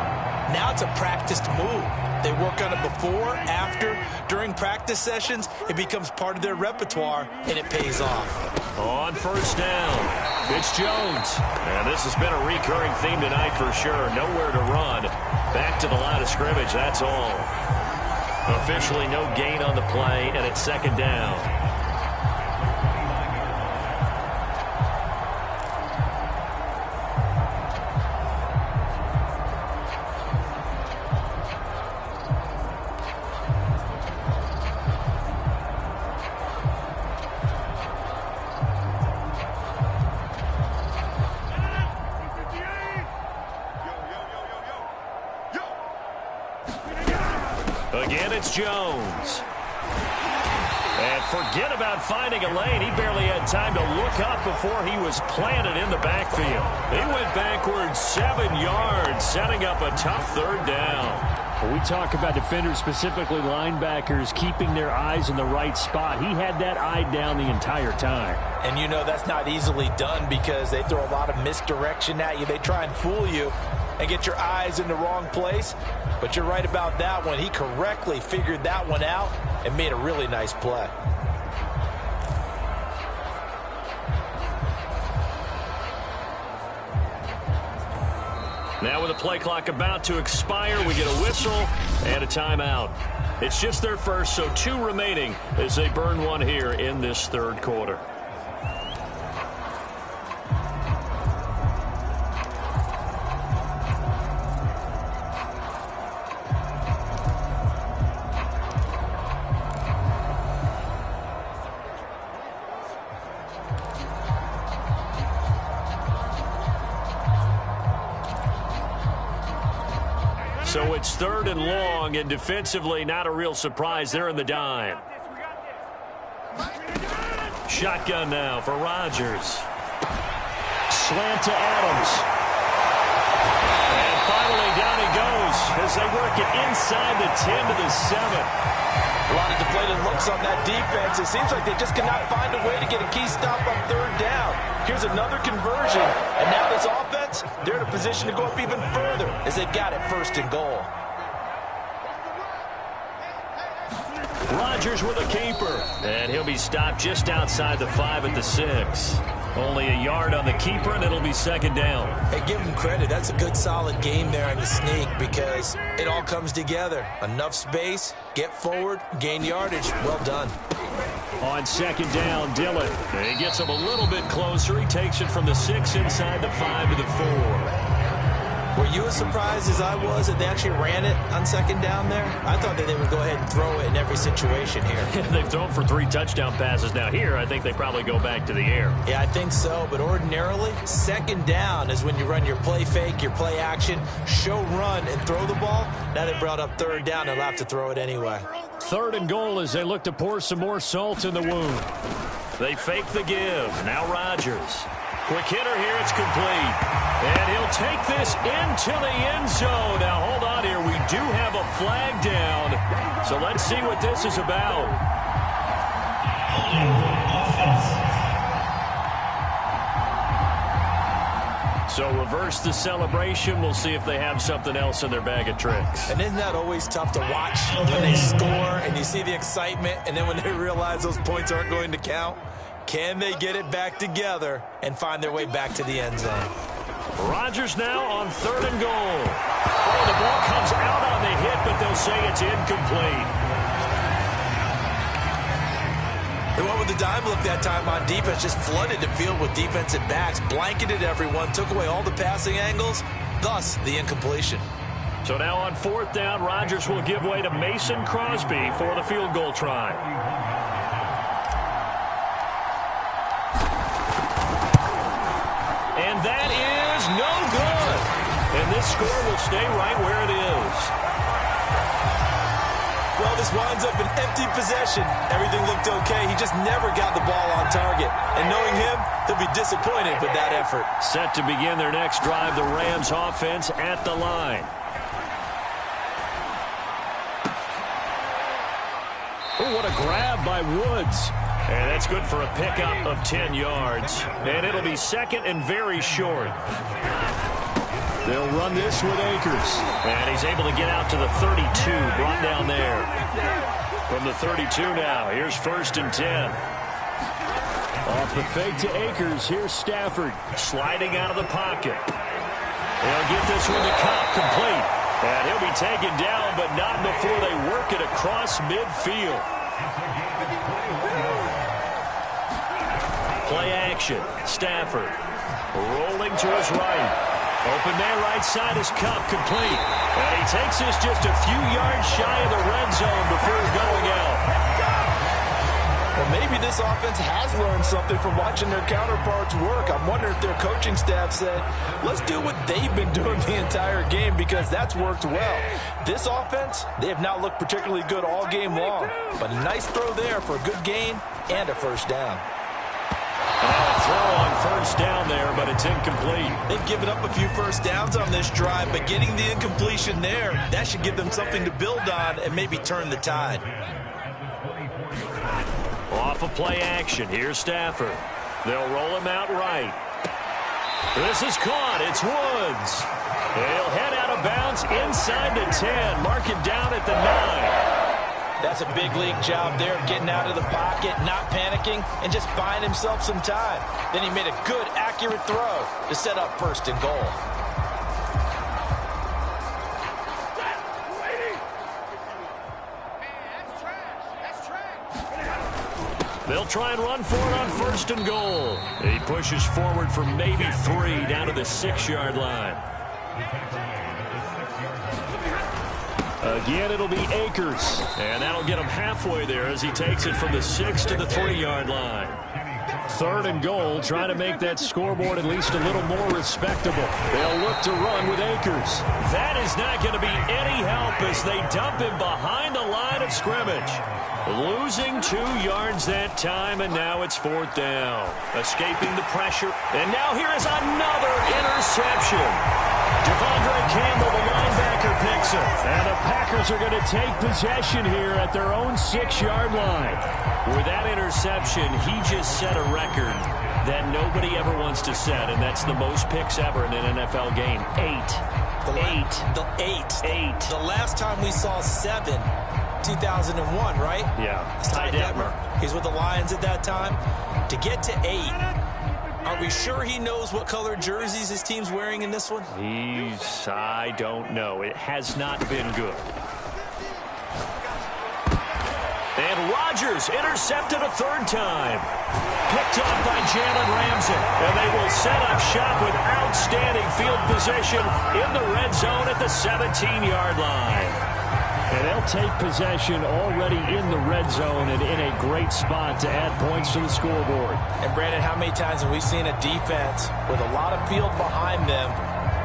Now it's a practiced move. They work on it before, after, during practice sessions. It becomes part of their repertoire, and it pays off. On 1st down, it's Jones. And this has been a recurring theme tonight for sure. Nowhere to run. Back to the line of scrimmage, that's all. Officially no gain on the play, and it's 2nd down. it's Jones. And forget about finding a lane. He barely had time to look up before he was planted in the backfield. He went backwards 7 yards, setting up a tough third down. When we talk about defenders, specifically linebackers, keeping their eyes in the right spot. He had that eye down the entire time. And you know that's not easily done because they throw a lot of misdirection at you. They try and fool you and get your eyes in the wrong place. But you're right about that one. He correctly figured that one out and made a really nice play. Now with the play clock about to expire, we get a whistle and a timeout. It's just their first, so 2 remaining as they burn one here in this third quarter. So it's 3rd and long, and defensively, not a real surprise. They're in the dime. Shotgun now for Rodgers. Slant to Adams. And finally, down he goes as they work it inside the 10 to the 7. A lot of deflated looks on that defense. It seems like they just cannot find a way to get a key stop on 3rd down. Here's another conversion. And now this offense, they're in a position to go up even further as they've got it 1st and goal. Rodgers with a keeper. And he'll be stopped just outside the 5 at the 6. Only a yard on the keeper, and it'll be 2nd down. Hey, give him credit. That's a good, solid game there in the sneak because it all comes together. Enough space, get forward, gain yardage. Well done. On 2nd down, Dillon. He gets him a little bit closer. He takes it from the 6 inside the 5 to the 4. Were you as surprised as I was that they actually ran it on 2nd down there? I thought that they would go ahead and throw it in every situation here. They've thrown for 3 touchdown passes now. Here, I think they probably go back to the air. Yeah, I think so. But ordinarily, 2nd down is when you run your play fake, your play action, show run, and throw the ball. Now they brought up 3rd down. They'll have to throw it anyway. 3rd and goal as they look to pour some more salt in the wound. They fake the give. Now Rodgers. Quick hitter here. It's complete. And he'll take this into the end zone. Now, hold on here. We do have a flag down. So let's see what this is about. So reverse the celebration. We'll see if they have something else in their bag of tricks. And isn't that always tough to watch when they score and you see the excitement and then when they realize those points aren't going to count? Can they get it back together and find their way back to the end zone? Rodgers now on 3rd and goal. Oh, the ball comes out on the hit, but they'll say it's incomplete. They went with the dime look that time on defense, just flooded the field with defensive backs, blanketed everyone, took away all the passing angles, thus the incompletion. So now on 4th down, Rodgers will give way to Mason Crosby for the field goal try. And that is no good. And this score will stay right where it is. Well, this winds up an empty possession. Everything looked okay. He just never got the ball on target. And knowing him, they'll be disappointed with that effort. Set to begin their next drive, the Rams offense at the line. Oh, what a grab by Woods. And that's good for a pickup of 10 yards. And it'll be 2nd and very short. They'll run this with Akers. And he's able to get out to the 32, brought down there. From the 32 now, here's 1st and 10. Off the fake to Akers, here's Stafford. Sliding out of the pocket. They'll get this one to Cobb, complete. And he'll be taken down, but not before they work it across midfield. Play action. Stafford rolling to his right. Open man right side is Cup, complete. And he takes this just a few yards shy of the red zone before going out. Well, maybe this offense has learned something from watching their counterparts work. I'm wondering if their coaching staff said, let's do what they've been doing the entire game, because that's worked well. This offense, they have not looked particularly good all game long. But a nice throw there for a good gain and a first down. A throw on first down there, but it's incomplete. They've given up a few first downs on this drive, but getting the incompletion there, that should give them something to build on and maybe turn the tide. Off of play action, here's Stafford. They'll roll him out right. This is caught. It's Woods. He'll head out of bounds inside the 10. Mark it down at the 9. That's a big league job there of getting out of the pocket, not panicking, and just buying himself some time. Then he made a good, accurate throw to set up first and goal. They'll try and run for it on first and goal. He pushes forward for maybe 3 down to the 6-yard line. Again, it'll be Akers, and that'll get him halfway there as he takes it from the 6 to the 3-yard line. 3rd and goal, trying to make that scoreboard at least a little more respectable. They'll look to run with Akers. That is not going to be any help as they dump him behind the line of scrimmage. Losing 2 yards that time, and now it's 4th down. Escaping the pressure, and now here is another interception. Devondre Campbell, the linebacker, picks it. And the Packers are going to take possession here at their own 6-yard line. With that interception, he just set a record that nobody ever wants to set, and that's the most picks ever in an NFL game. 8. The last time we saw 7, 2001, right? Yeah. Ty Detmer. He's with the Lions at that time. To get to 8, are we sure he knows what color jerseys his team's wearing in this one? I don't know. It has not been good. And Rodgers intercepted a 3rd time. Picked off by Jalen Ramsey. And they will set up shop with outstanding field position in the red zone at the 17-yard line. And they'll take possession already in the red zone and in a great spot to add points to the scoreboard. And, Brandon, how many times have we seen a defense with a lot of field behind them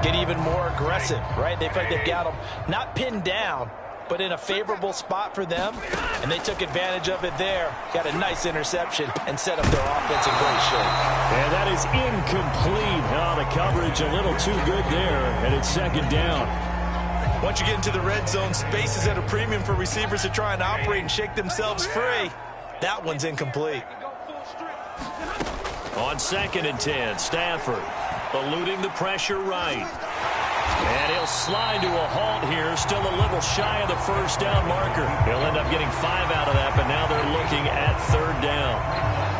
get even more aggressive, right? They feel like they've got them not pinned down, but in a favorable spot for them, and they took advantage of it there. Got a nice interception and set up their offense in great shape. And that is incomplete. Oh, the coverage a little too good there, and it's 2nd down. Once you get into the red zone, space is at a premium for receivers to try and operate and shake themselves free. That one's incomplete. On 2nd and 10, Stafford eluding the pressure right. And he'll slide to a halt here, still a little shy of the first down marker. He'll end up getting 5 out of that, but now they're looking at 3rd down.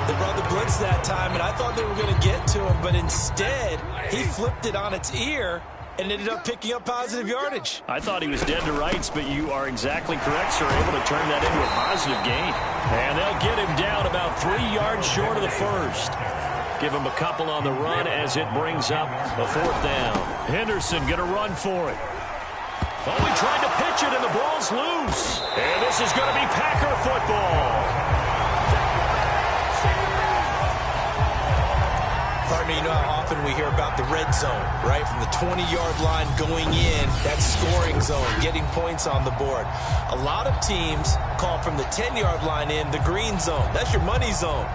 They brought the blitz that time, and I thought they were going to get to him, but instead, he flipped it on its ear and ended up picking up positive yardage. I thought he was dead to rights, but you are exactly correct, sir. Able to turn that into a positive gain. And they'll get him down about 3 yards short of the first. Give him a couple on the run as it brings up a 4th down. Henderson going to run for it. Oh, he tried to pitch it, and the ball's loose. And this is going to be Packer football. Partner, you know how often we hear about the red zone, right? From the 20-yard line going in, that scoring zone, getting points on the board. A lot of teams call from the 10-yard line in the green zone. That's your money zone.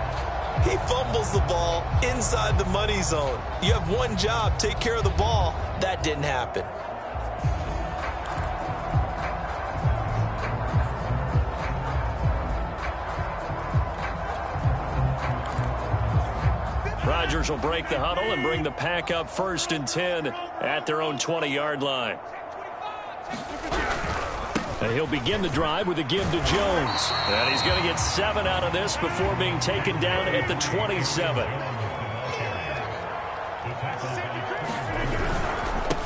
He fumbles the ball inside the money zone. You have one job, take care of the ball. That didn't happen. Rodgers will break the huddle and bring the Pack up 1st and 10 at their own 20-yard line. And he'll begin the drive with a give to Jones. And he's going to get 7 out of this before being taken down at the 27.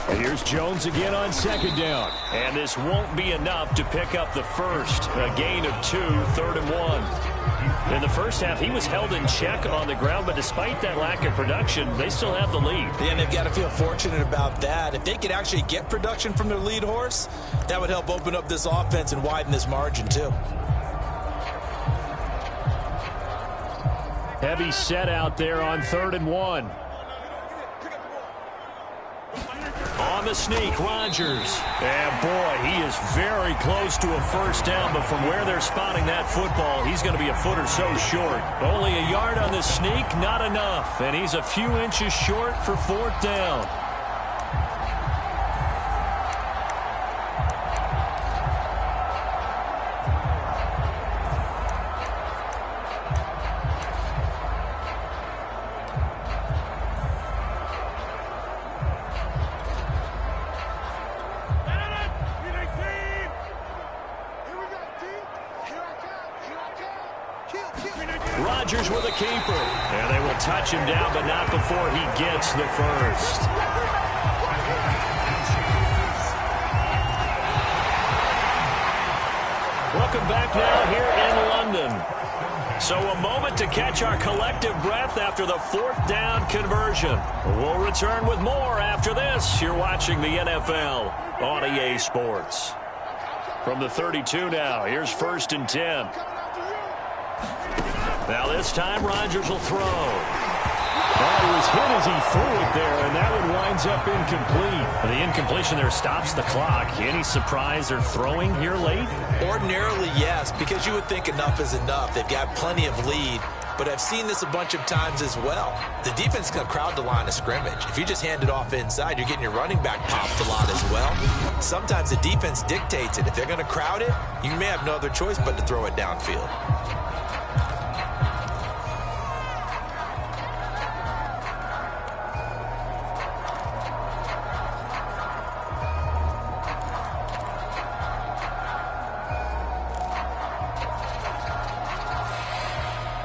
And here's Jones again on 2nd down. And this won't be enough to pick up the first. A gain of 2, 3rd and 1. In the first half, he was held in check on the ground, but despite that lack of production, they still have the lead. Yeah, and they've got to feel fortunate about that. If they could actually get production from their lead horse, that would help open up this offense and widen this margin, too. Heavy set out there on 3rd and 1. On the sneak, Rodgers. And boy, he is very close to a first down, but from where they're spotting that football, he's going to be a foot or so short. Only a yard on the sneak, not enough. And he's a few inches short for 4th down. Rodgers with a keeper. And they will touch him down, but not before he gets the first. Welcome back now here in London. So a moment to catch our collective breath after the 4th down conversion. We'll return with more after this. You're watching the NFL on EA Sports. From the 32 now, here's 1st and 10. Now this time, Rodgers will throw. Well, he was hit as he threw it there, and that one winds up incomplete. The incompletion there stops the clock. Any surprise they're throwing here late? Ordinarily, yes, because you would think enough is enough. They've got plenty of lead, but I've seen this a bunch of times as well. The defense is going to crowd the line of scrimmage. If you just hand it off inside, you're getting your running back popped a lot as well. Sometimes the defense dictates it. If they're going to crowd it, you may have no other choice but to throw it downfield.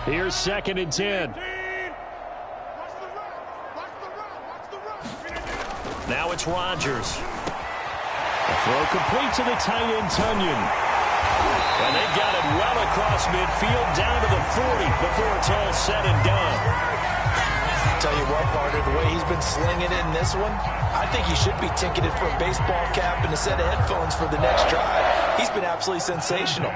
Here's 2nd and 10. Now it's Rodgers. A throw complete to the tight end, Tunyon. And they've got it well across midfield, down to the 40 before it's all said and done. Tell you what, partner, the way he's been slinging it in this one, I think he should be ticketed for a baseball cap and a set of headphones for the next drive. He's been absolutely sensational.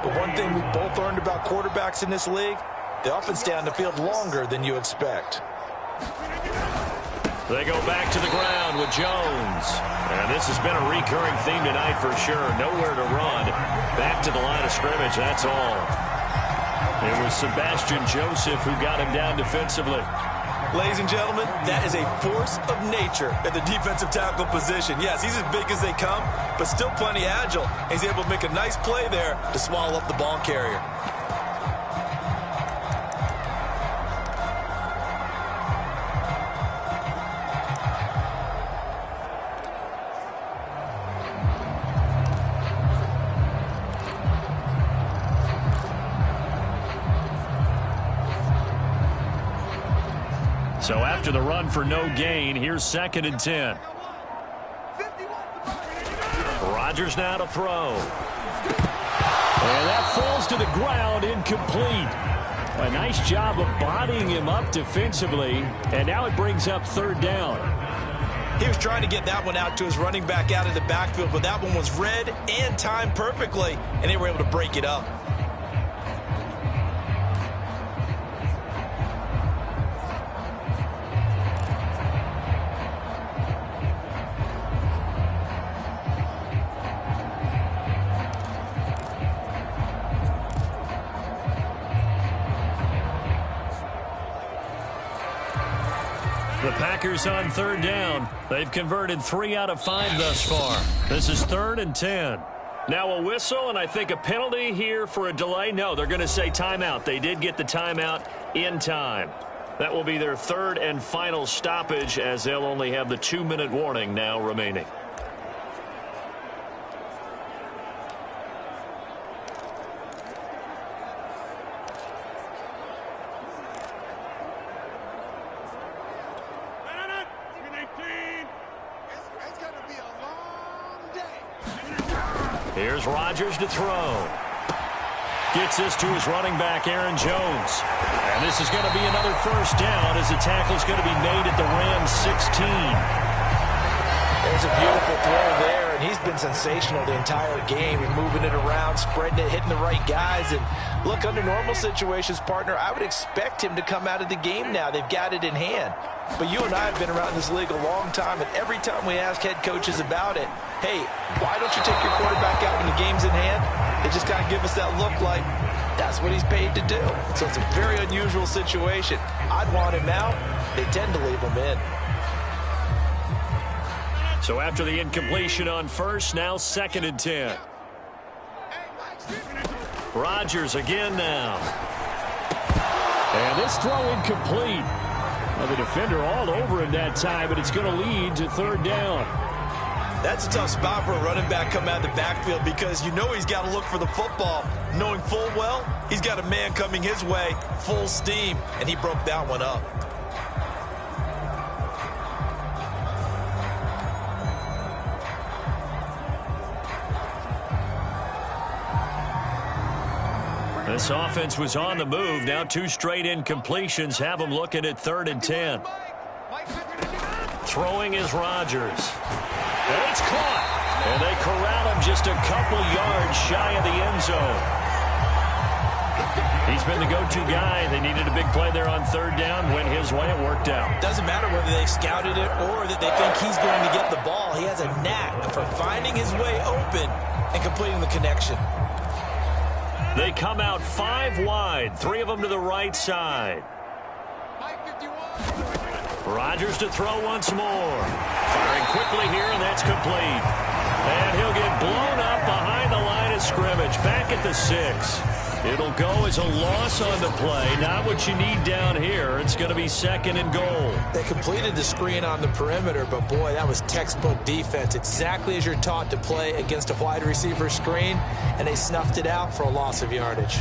But one thing we both learned about quarterbacks in this league, they often stay on the field longer than you expect. They go back to the ground with Jones. And this has been a recurring theme tonight for sure. Nowhere to run. Back to the line of scrimmage, that's all. It was Sebastian Joseph who got him down defensively. Ladies and gentlemen, that is a force of nature at the defensive tackle position. Yes, he's as big as they come, but still plenty agile. He's able to make a nice play there to swallow up the ball carrier. So after the run for no gain, here's 2nd and 10. Rodgers now to throw. And that falls to the ground, incomplete. A nice job of bodying him up defensively, and now it brings up 3rd down. He was trying to get that one out to his running back out of the backfield, but that one was read and timed perfectly, and they were able to break it up. The Packers on 3rd down. They've converted 3 out of 5 thus far. This is 3rd and 10. Now a whistle, and I think a penalty here for a delay. No, they're going to say timeout. They did get the timeout in time. That will be their 3rd and final stoppage, as they'll only have the 2-minute warning now remaining. Here's Rodgers to throw. Gets this to his running back, Aaron Jones. And this is going to be another first down as the tackle's going to be made at the Rams 16. There's a beautiful throw there, and he's been sensational the entire game. He's moving it around, spreading it, hitting the right guys. And look, under normal situations, partner, I would expect him to come out of the game now. They've got it in hand. But you and I have been around this league a long time, and every time we ask head coaches about it, hey, why don't you take your quarterback out when the game's in hand? They just kind of give us that look like that's what he's paid to do. So it's a very unusual situation. I'd want him out. They tend to leave him in. So after the incompletion on first, now 2nd and 10. Rodgers again now. And this throw incomplete. Well, the defender all over him that time, but it's going to lead to 3rd down. That's a tough spot for a running back coming out of the backfield because you know he's got to look for the football, knowing full well he's got a man coming his way, full steam, and he broke that one up. This offense was on the move. Now 2 straight incompletions have them looking at 3rd and 10. Throwing is Rodgers. And it's caught. And they corral him just a couple yards shy of the end zone. He's been the go-to guy. They needed a big play there on 3rd down. Went his way. It worked out. Doesn't matter whether they scouted it or that they think he's going to get the ball. He has a knack for finding his way open and completing the connection. They come out 5 wide, 3 of them to the right side. Rodgers to throw once more. Firing quickly here, and that's complete. And he'll get blown up behind the line of scrimmage, back at the 6. It'll go as a loss on the play. Not what you need down here. It's going to be 2nd and goal. They completed the screen on the perimeter, but boy, that was textbook defense. Exactly as you're taught to play against a wide receiver screen, and they snuffed it out for a loss of yardage.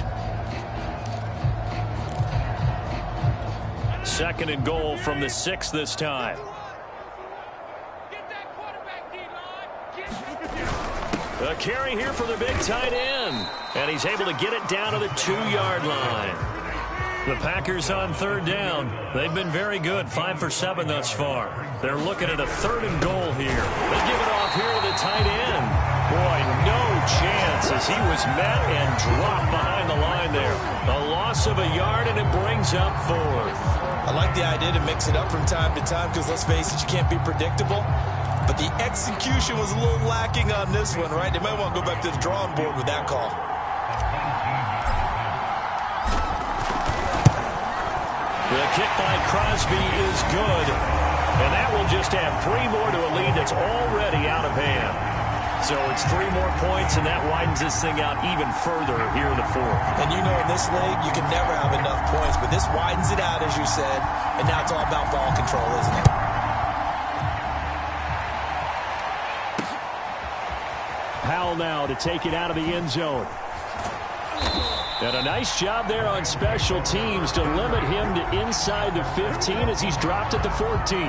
2nd and goal from the 6 this time. A carry here for the big tight end. And he's able to get it down to the 2-yard line. The Packers on 3rd down. They've been very good, 5 for 7 thus far. They're looking at a 3rd and goal here. They give it off here to the tight end. Boy, no chance as he was met and dropped behind the line there. A loss of a yard, and it brings up 4th. I like the idea to mix it up from time to time because, let's face it, you can't be predictable. But the execution was a little lacking on this one, right? They might want to go back to the drawing board with that call. The kick by Crosby is good. And that will just have 3 more to a lead that's already out of hand. So it's 3 more points, and that widens this thing out even further here in the 4th. And you know in this league, you can never have enough points. But this widens it out, as you said. And now it's all about ball control, isn't it? Powell now to take it out of the end zone. And a nice job there on special teams to limit him to inside the 15 as he's dropped at the 14.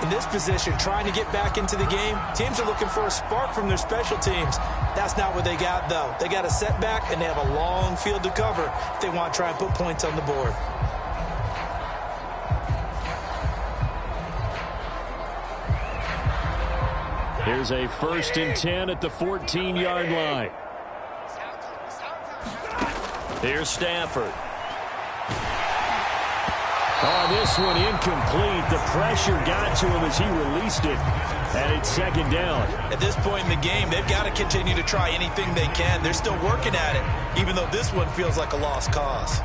In this position, trying to get back into the game, teams are looking for a spark from their special teams. That's not what they got, though. They got a setback, and they have a long field to cover if they want to try and put points on the board. Here's a 1st and 10 at the 14-yard line. Here's Stafford. Oh, this one incomplete. The pressure got to him as he released it. And it's 2nd down. At this point in the game, they've got to continue to try anything they can. They're still working at it, even though this one feels like a lost cause.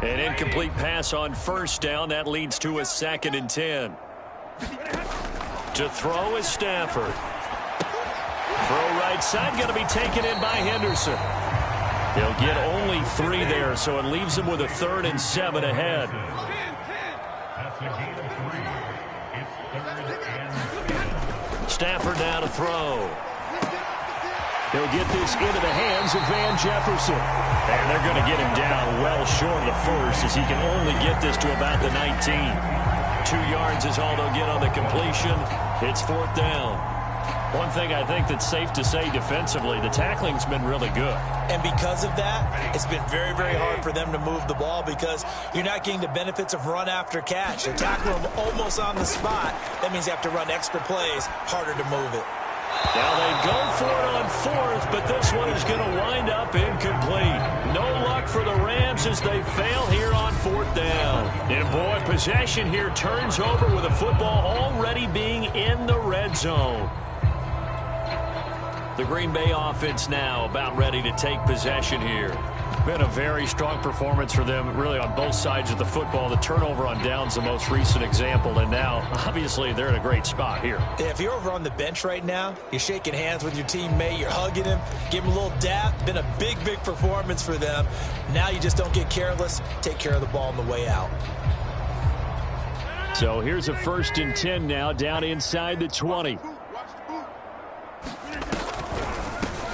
An incomplete pass on 1st down. That leads to a 2nd and 10. To throw is Stafford. Throw right side, going to be taken in by Henderson. He'll get only 3 there, so it leaves him with a 3rd and 7 ahead. Stafford now to throw. He'll get this into the hands of Van Jefferson. And they're going to get him down well short of the 1st as he can only get this to about the 19. 2 yards is all they'll get on the completion. It's 4th down. One thing I think that's safe to say defensively, the tackling's been really good. And because of that, it's been very, very hard for them to move the ball because you're not getting the benefits of run after catch. They tackle them almost on the spot. That means you have to run extra plays, harder to move it. Now they go for it on fourth, but this one is going to wind up incomplete. No luck for the Rams as they fail here on fourth down. And boy, possession here turns over with the football already being in the red zone. The Green Bay offense now about ready to take possession here. Been a very strong performance for them, really, on both sides of the football. The turnover on downs, the most recent example, and now, obviously, they're in a great spot here. Yeah, if you're over on the bench right now, you're shaking hands with your teammate, you're hugging him, give him a little dap. Been a big, big performance for them. Now you just don't get careless. Take care of the ball on the way out. So here's a 1st and 10 now, down inside the 20.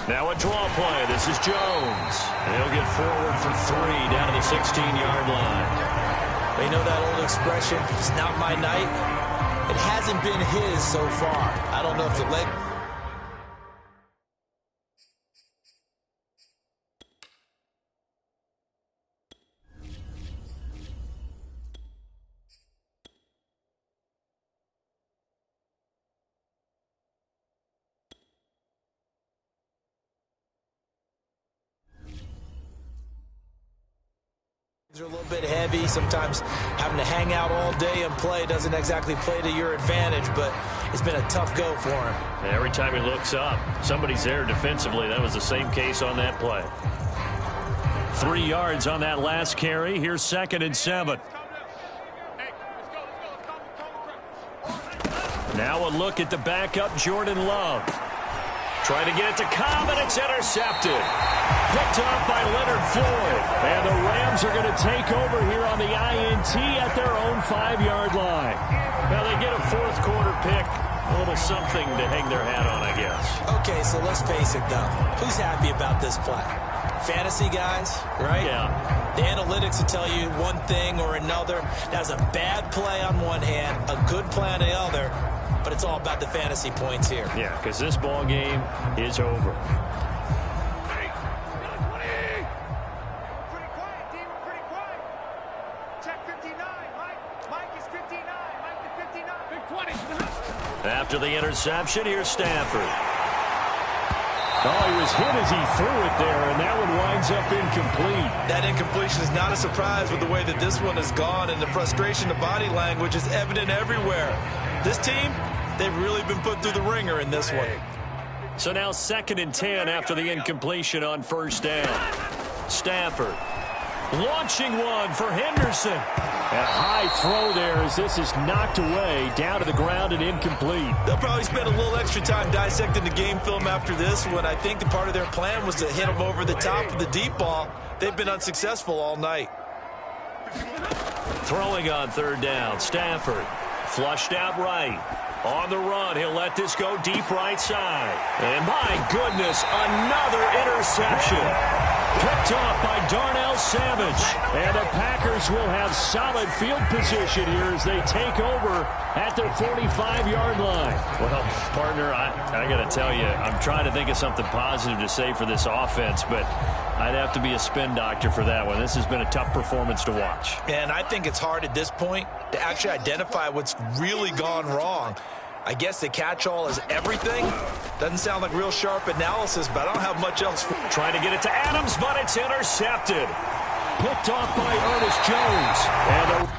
Now a draw play. This is Jones. And he'll get forward for 3 down to the 16-yard line. You know that old expression, it's not my night? It hasn't been his so far. I don't know if the leg... are a little bit heavy. Sometimes having to hang out all day and play doesn't exactly play to your advantage, but it's been a tough go for him. Every time he looks up, somebody's there defensively. That was the same case on that play. 3 yards on that last carry. Here's 2nd and 7. Now a look at the backup, Jordan Love. Trying to get it to Cobb, and it's intercepted. Picked up by Leonard Floyd. And the Rams are going to take over here on the INT at their own 5-yard line. Now they get a 4th quarter pick. A little something to hang their hat on, I guess. Okay, so let's face it, though. Who's happy about this play? Fantasy guys, right? Yeah. The analytics will tell you one thing or another. That's a bad play on one hand, a good play on the other. But it's all about the fantasy points here. Yeah, because this ball game is over. Pretty quiet, D. We're pretty quiet. Check 59. Mike is 59. Mike to 59. Big 20. After the interception, here's Stafford. Oh, he was hit as he threw it there, and that one winds up incomplete. That incompletion is not a surprise with the way that this one has gone, and the frustration, the body language is evident everywhere. This team, they've really been put through the ringer in this one. So now 2nd and 10 after the incompletion on 1st down. Stafford launching one for Henderson. A high throw there as this is knocked away, down to the ground and incomplete. They'll probably spend a little extra time dissecting the game film after this one. I think the part of their plan was to hit them over the top with the deep ball. They've been unsuccessful all night. Throwing on 3rd down, Stafford flushed out right. On the run, he'll let this go deep right side. And my goodness, another interception. Picked off by Darnell Savage. And the Packers will have solid field position here as they take over at their 45-yard line. Well, partner, I got to tell you, I'm trying to think of something positive to say for this offense, but I'd have to be a spin doctor for that one. This has been a tough performance to watch. And I think it's hard at this point to actually identify what's really gone wrong. I guess the catch-all is everything. Doesn't sound like real sharp analysis, but I don't have much else. Trying to get it to Adams, but it's intercepted. Picked off by Ernest Jones. And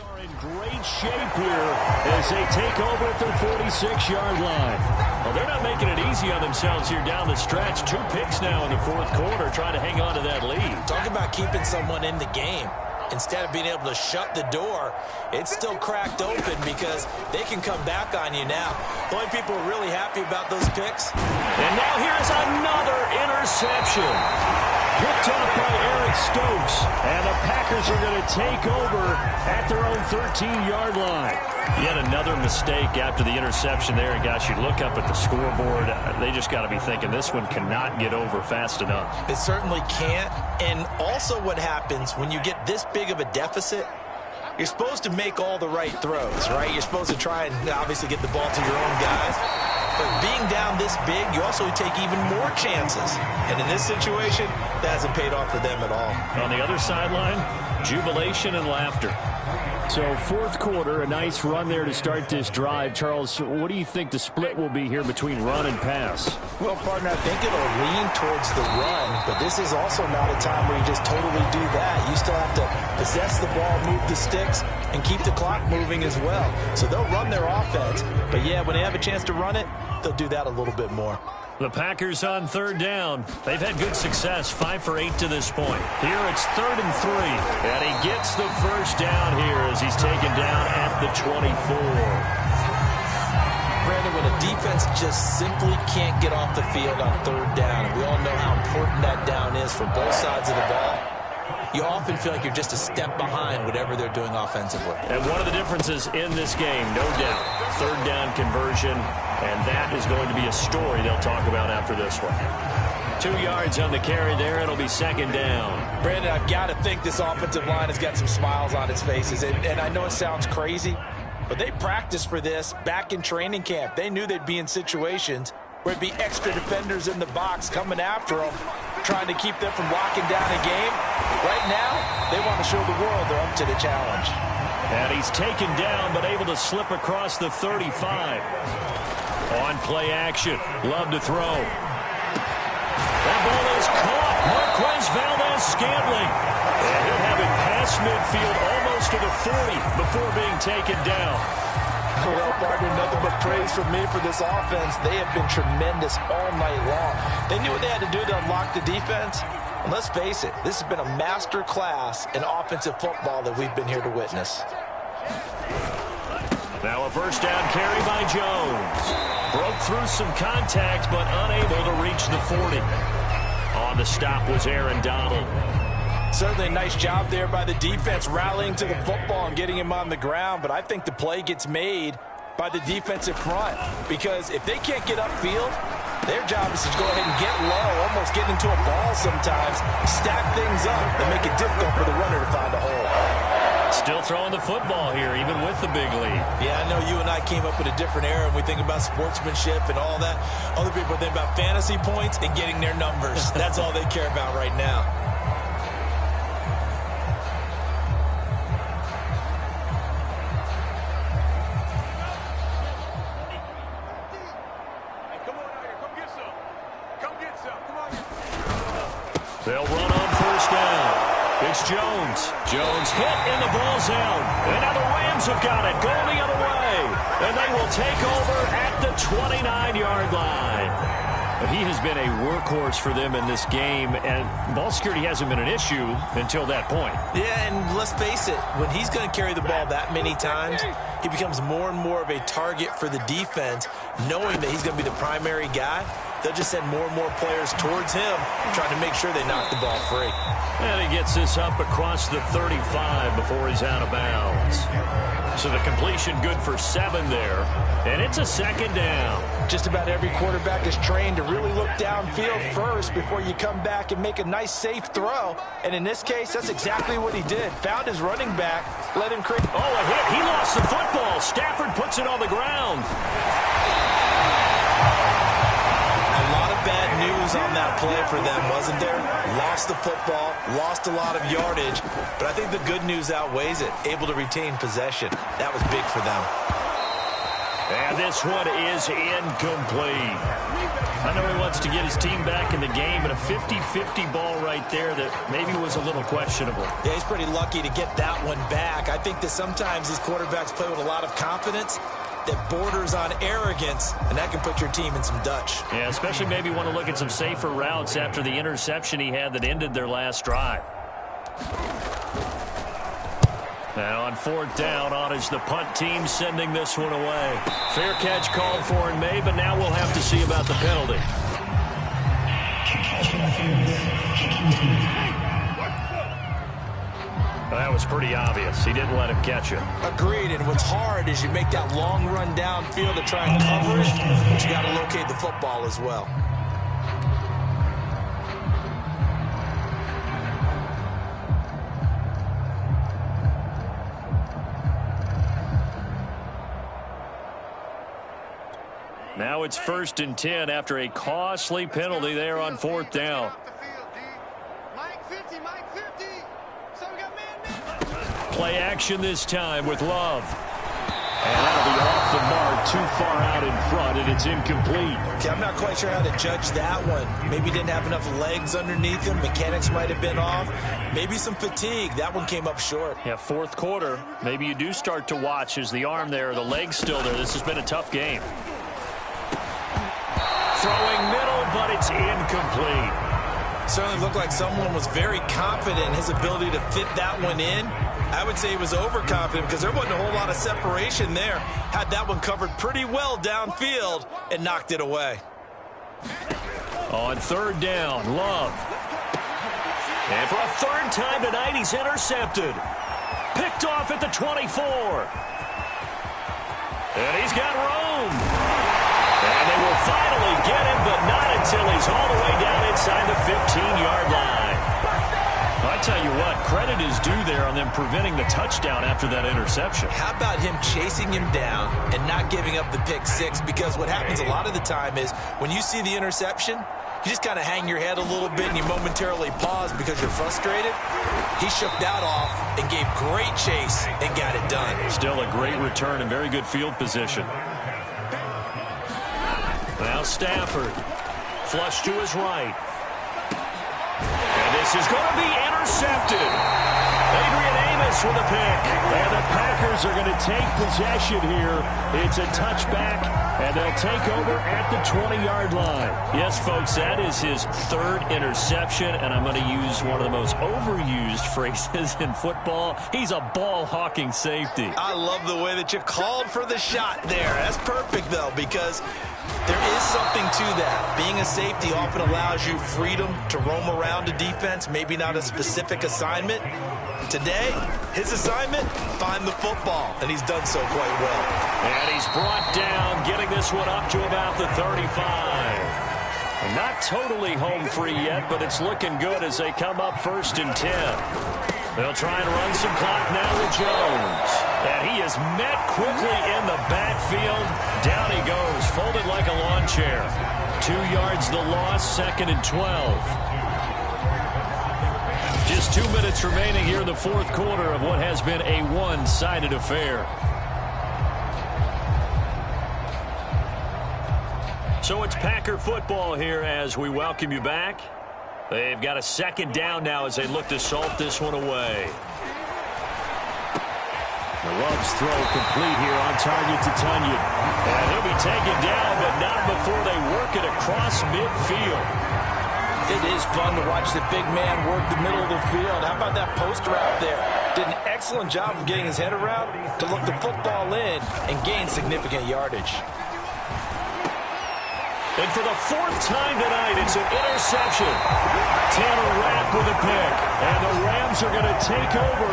are in great shape here as they take over at their 46-yard line. Well, they're not making it easy on themselves here down the stretch. 2 picks now in the fourth quarter, trying to hang on to that lead. Talk about keeping someone in the game. Instead of being able to shut the door, it's still cracked open because they can come back on you now. The only people really happy about those picks. And now here's another interception. Picked up by Eric Stokes. And the Packers are going to take over at their own 13-yard line. Yet another mistake after the interception there. And gosh, you look up at the scoreboard, they just got to be thinking this one cannot get over fast enough. It certainly can't. And also what happens when you get this big of a deficit, you're supposed to make all the right throws, right? You're supposed to try and obviously get the ball to your own guys. But being down this big, you also take even more chances. And in this situation, that hasn't paid off for them at all. On the other sideline, jubilation and laughter. So fourth quarter, a nice run there to start this drive. Charles, what do you think the split will be here between run and pass? Well, partner, I think it'll lean towards the run, but this is also not a time where you just totally do that. You still have to possess the ball, move the sticks, and keep the clock moving as well. So they'll run their offense, but yeah, when they have a chance to run it, they'll do that a little bit more. The Packers on third down. They've had good success, 5 for 8 to this point. Here it's 3rd and 3, and he gets the first down here as he's taken down at the 24. Brandon, when a defense just simply can't get off the field on third down, and we all know how important that down is for both sides of the ball, you often feel like you're just a step behind whatever they're doing offensively. And one of the differences in this game, no doubt, third down conversion, and that is going to be a story they'll talk about after this one. 2 yards on the carry there. It'll be 2nd down. Brandon, I've got to think this offensive line has got some smiles on its faces. And I know it sounds crazy, but they practiced for this back in training camp. They knew they'd be in situations where it'd be extra defenders in the box coming after them, trying to keep them from locking down a game. Right now, they want to show the world they're up to the challenge. And he's taken down, but able to slip across the 35. On play action. Love to throw. That ball is caught. Marquez Valdez-Scantling. And he'll have it past midfield almost to the 40 before being taken down. Well, partner, nothing but praise from me for this offense. They have been tremendous all night long. They knew what they had to do to unlock the defense. And let's face it, this has been a master class in offensive football that we've been here to witness. Now a first down carry by Jones. Broke through some contact, but unable to reach the 40. On the stop was Aaron Donald. Certainly a nice job there by the defense, rallying to the football and getting him on the ground. But I think the play gets made by the defensive front, because if they can't get upfield, their job is to go ahead and get low, almost get into a ball sometimes, stack things up, and make it difficult for the runner to find a hole. Still throwing the football here, even with the big lead. Yeah, I know you and I came up in a different era, and we think about sportsmanship and all that. Other people think about fantasy points and getting their numbers. That's all they care about right now. They'll run on first down. It's Jones. Jones hit and the ball's out. And now the Rams have got it. Going the other way. And they will take over at the 29-yard line. He has been a workhorse for them in this game, and ball security hasn't been an issue until that point. Yeah, and let's face it, when he's going to carry the ball that many times, he becomes more and more of a target for the defense, knowing that he's going to be the primary guy. They'll just send more and more players towards him, trying to make sure they knock the ball free. And he gets this up across the 35 before he's out of bounds. So the completion good for 7 there. And it's a 2nd down. Just about every quarterback is trained to really look downfield first before you come back and make a nice, safe throw. And in this case, that's exactly what he did. Found his running back, let him create. Oh, a hit. He lost the football. Stafford puts it on the ground. Bad news on that play for them, wasn't there? Lost the football, lost a lot of yardage, but I think the good news outweighs it. Able to retain possession. That was big for them. And this one is incomplete. I know he wants to get his team back in the game, but a 50-50 ball right there that maybe was a little questionable. Yeah, he's pretty lucky to get that one back. I think that sometimes these quarterbacks play with a lot of confidence, that borders on arrogance, and that can put your team in some Dutch. Yeah, especially maybe want to look at some safer routes after the interception he had that ended their last drive. Now on 4th down, on is the punt team sending this one away. Fair catch called for and made, but now we'll have to see about the penalty. That was pretty obvious. He didn't let him catch it. Agreed, and what's hard is you make that long run downfield to try and cover it, but you got to locate the football as well. Now it's 1st and 10 after a costly penalty there on 4th down. Play action this time with Love. And that'll be off the mark, too far out in front, and it's incomplete. Okay, I'm not quite sure how to judge that one. Maybe didn't have enough legs underneath him. Mechanics might have been off. Maybe some fatigue. That one came up short. Yeah, 4th quarter. Maybe you do start to watch as the arm there, the leg's still there. This has been a tough game. Throwing middle, but it's incomplete. Certainly looked like someone was very confident in his ability to fit that one in. I would say he was overconfident because there wasn't a whole lot of separation there. Had that one covered pretty well downfield and knocked it away. On 3rd down, Love. And for a 3rd time tonight, he's intercepted. Picked off at the 24. And he's got room. And they will finally get him, but not until he's all the way down inside the 15-yard line. I tell you what, credit is due there on them preventing the touchdown after that interception. How about him chasing him down and not giving up the pick six? Because what happens a lot of the time is when you see the interception, you just kind of hang your head a little bit and you momentarily pause because you're frustrated. He shook that off and gave great chase and got it done. Still a great return and very good field position. Now Stafford, flush to his right. And this is going to be intercepted. Adrian Amos with a pick. And the Packers are going to take possession here. It's a touchback, and they'll take over at the 20-yard line. Yes, folks, that is his 3rd interception, and I'm going to use one of the most overused phrases in football. He's a ball-hawking safety. I love the way that you called for the shot there. That's perfect, though, because there is something to that. Being a safety often allows you freedom to roam around a defense, maybe not a specific assignment. Today, his assignment, find the football, and he's done so quite well. And he's brought down, getting this one up to about the 35. Not totally home free yet, but it's looking good as they come up 1st and 10. They'll try and run some clock now with Jones. And he is met quickly in the backfield. Down he goes, folded like a lawn chair. 2 yards the loss, 2nd and 12. Just 2 minutes remaining here in the 4th quarter of what has been a one-sided affair. So it's Packer football here as we welcome you back. They've got a 2nd down now as they look to salt this one away. The Love's throw complete here on target to Tunyon. And he'll be taken down, but not before they work it across midfield. It is fun to watch the big man work the middle of the field. How about that post route there? Did an excellent job of getting his head around to look the football in and gain significant yardage. And for the 4th time tonight, it's an interception. Tanner Rapp with a pick. And the Rams are going to take over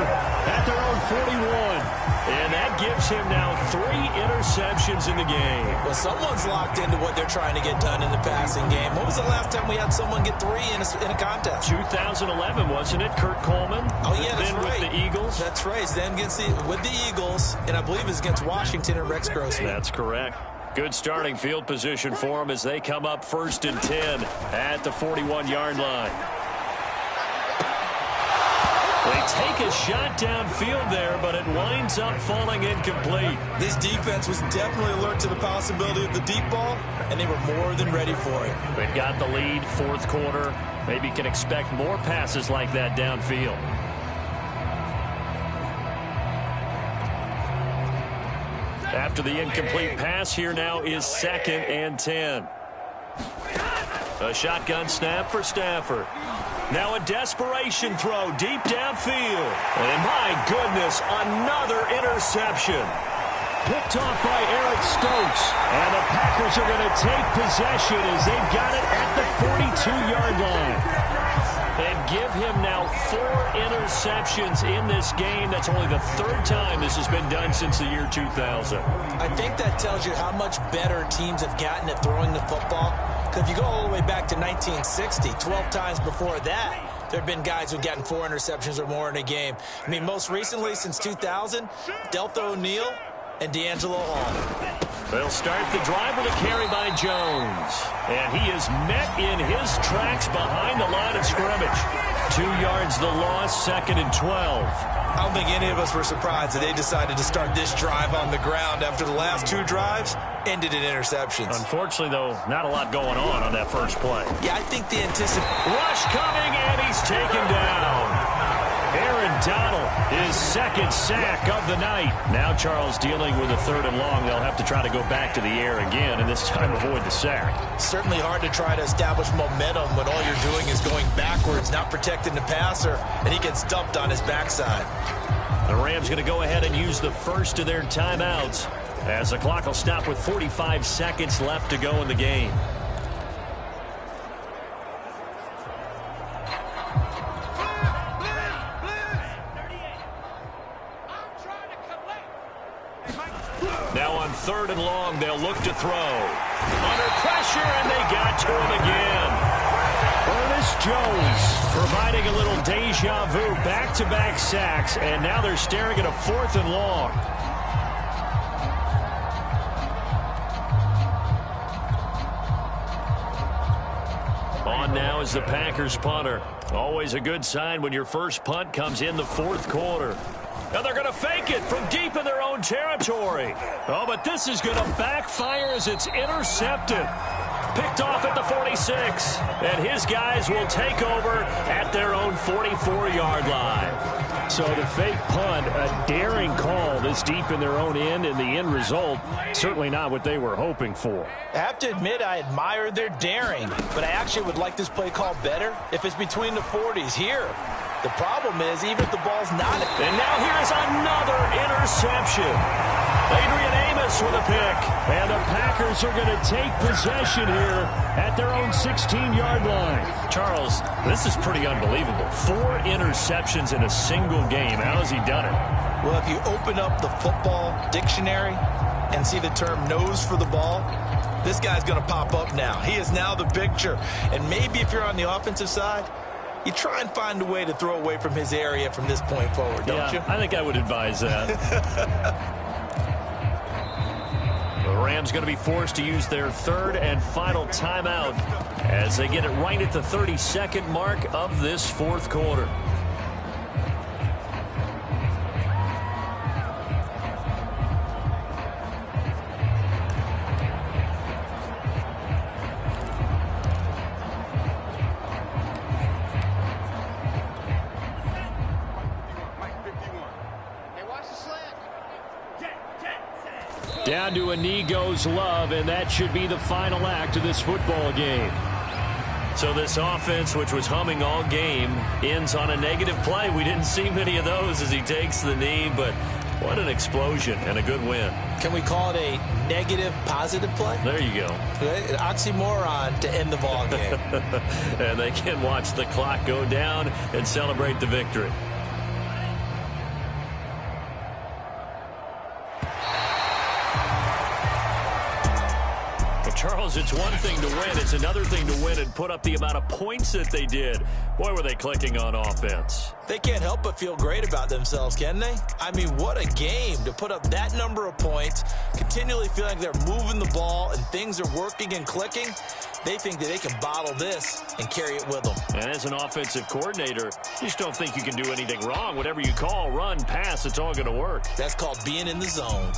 at their own 41. And that gives him now 3 interceptions in the game. Well, someone's locked into what they're trying to get done in the passing game. When was the last time we had someone get 3 in a contest? 2011, wasn't it? Kurt Coleman. Oh, yeah, that's then right. With the Eagles. That's right. Then with the Eagles, and I believe it's against Washington and Rex Grossman. That's correct. Good starting field position for them as they come up 1st and 10 at the 41-yard line. They take a shot downfield there, but it winds up falling incomplete. This defense was definitely alert to the possibility of the deep ball, and they were more than ready for it. They've got the lead, 4th quarter. Maybe can expect more passes like that downfield. After the incomplete pass, here now is 2nd and 10. A shotgun snap for Stafford. Now a desperation throw deep downfield. And my goodness, another interception. Picked off by Eric Stokes. And the Packers are going to take possession as they've got it at the 42-yard line. And give him now 4 interceptions in this game. That's only the 3rd time this has been done since the year 2000. I think that tells you how much better teams have gotten at throwing the football. Because if you go all the way back to 1960, 12 times before that, there have been guys who've gotten 4 interceptions or more in a game. I mean, most recently, since 2000, Deltha O'Neal and D'Angelo Hall. They'll start the drive with a carry by Jones. And he is met in his tracks behind the line of scrimmage. 2 yards the loss, 2nd and 12. I don't think any of us were surprised that they decided to start this drive on the ground after the last 2 drives ended in interceptions. Unfortunately, though, not a lot going on that first play. Yeah, I think the rush coming, and he's taken down. Aaron Donald, his 2nd sack of the night. Now Charles dealing with a 3rd and long. They'll have to try to go back to the air again, and this time avoid the sack. Certainly hard to try to establish momentum when all you're doing is going backwards, not protecting the passer, and he gets dumped on his backside. The Rams going to go ahead and use the first of their timeouts as the clock will stop with 45 seconds left to go in the game. Now on 3rd and long, they'll look to throw. Under pressure, and they got to him again. Ernest Jones providing a little deja vu, back-to-back sacks, and now they're staring at a 4th and long. On now is the Packers punter. Always a good sign when your first punt comes in the 4th quarter. Now they're going to fake it from deep in their own territory. Oh, but this is going to backfire as it's intercepted. Picked off at the 46. And his guys will take over at their own 44-yard line. So the fake punt, a daring call this deep in their own end, and the end result, certainly not what they were hoping for. I have to admit, I admire their daring, but I actually would like this play called better if it's between the 40s here. The problem is, even if the ball's not... And now here's another interception. Adrian Amos with a pick. And the Packers are going to take possession here at their own 16-yard line. Charles, this is pretty unbelievable. 4 interceptions in a single game. How has he done it? Well, if you open up the football dictionary and see the term nose for the ball, this guy's going to pop up now. He is now the picture. And maybe if you're on the offensive side, you try and find a way to throw away from his area from this point forward, don't you? I think I would advise that. The Rams going to be forced to use their 3rd and final timeout as they get it right at the 32nd mark of this 4th quarter. Down to a knee goes Love, and that should be the final act of this football game. So this offense, which was humming all game, ends on a negative play. We didn't see many of those as he takes the knee, but what an explosion and a good win. Can we call it a negative positive play? There you go. An oxymoron to end the ball game. And they can watch the clock go down and celebrate the victory. Charles, it's one thing to win. It's another thing to win and put up the amount of points that they did. Boy, were they clicking on offense. They can't help but feel great about themselves, can they? I mean, what a game to put up that number of points, continually feeling like they're moving the ball and things are working and clicking. They think that they can bottle this and carry it with them. And as an offensive coordinator, you just don't think you can do anything wrong. Whatever you call, run, pass, it's all going to work. That's called being in the zone.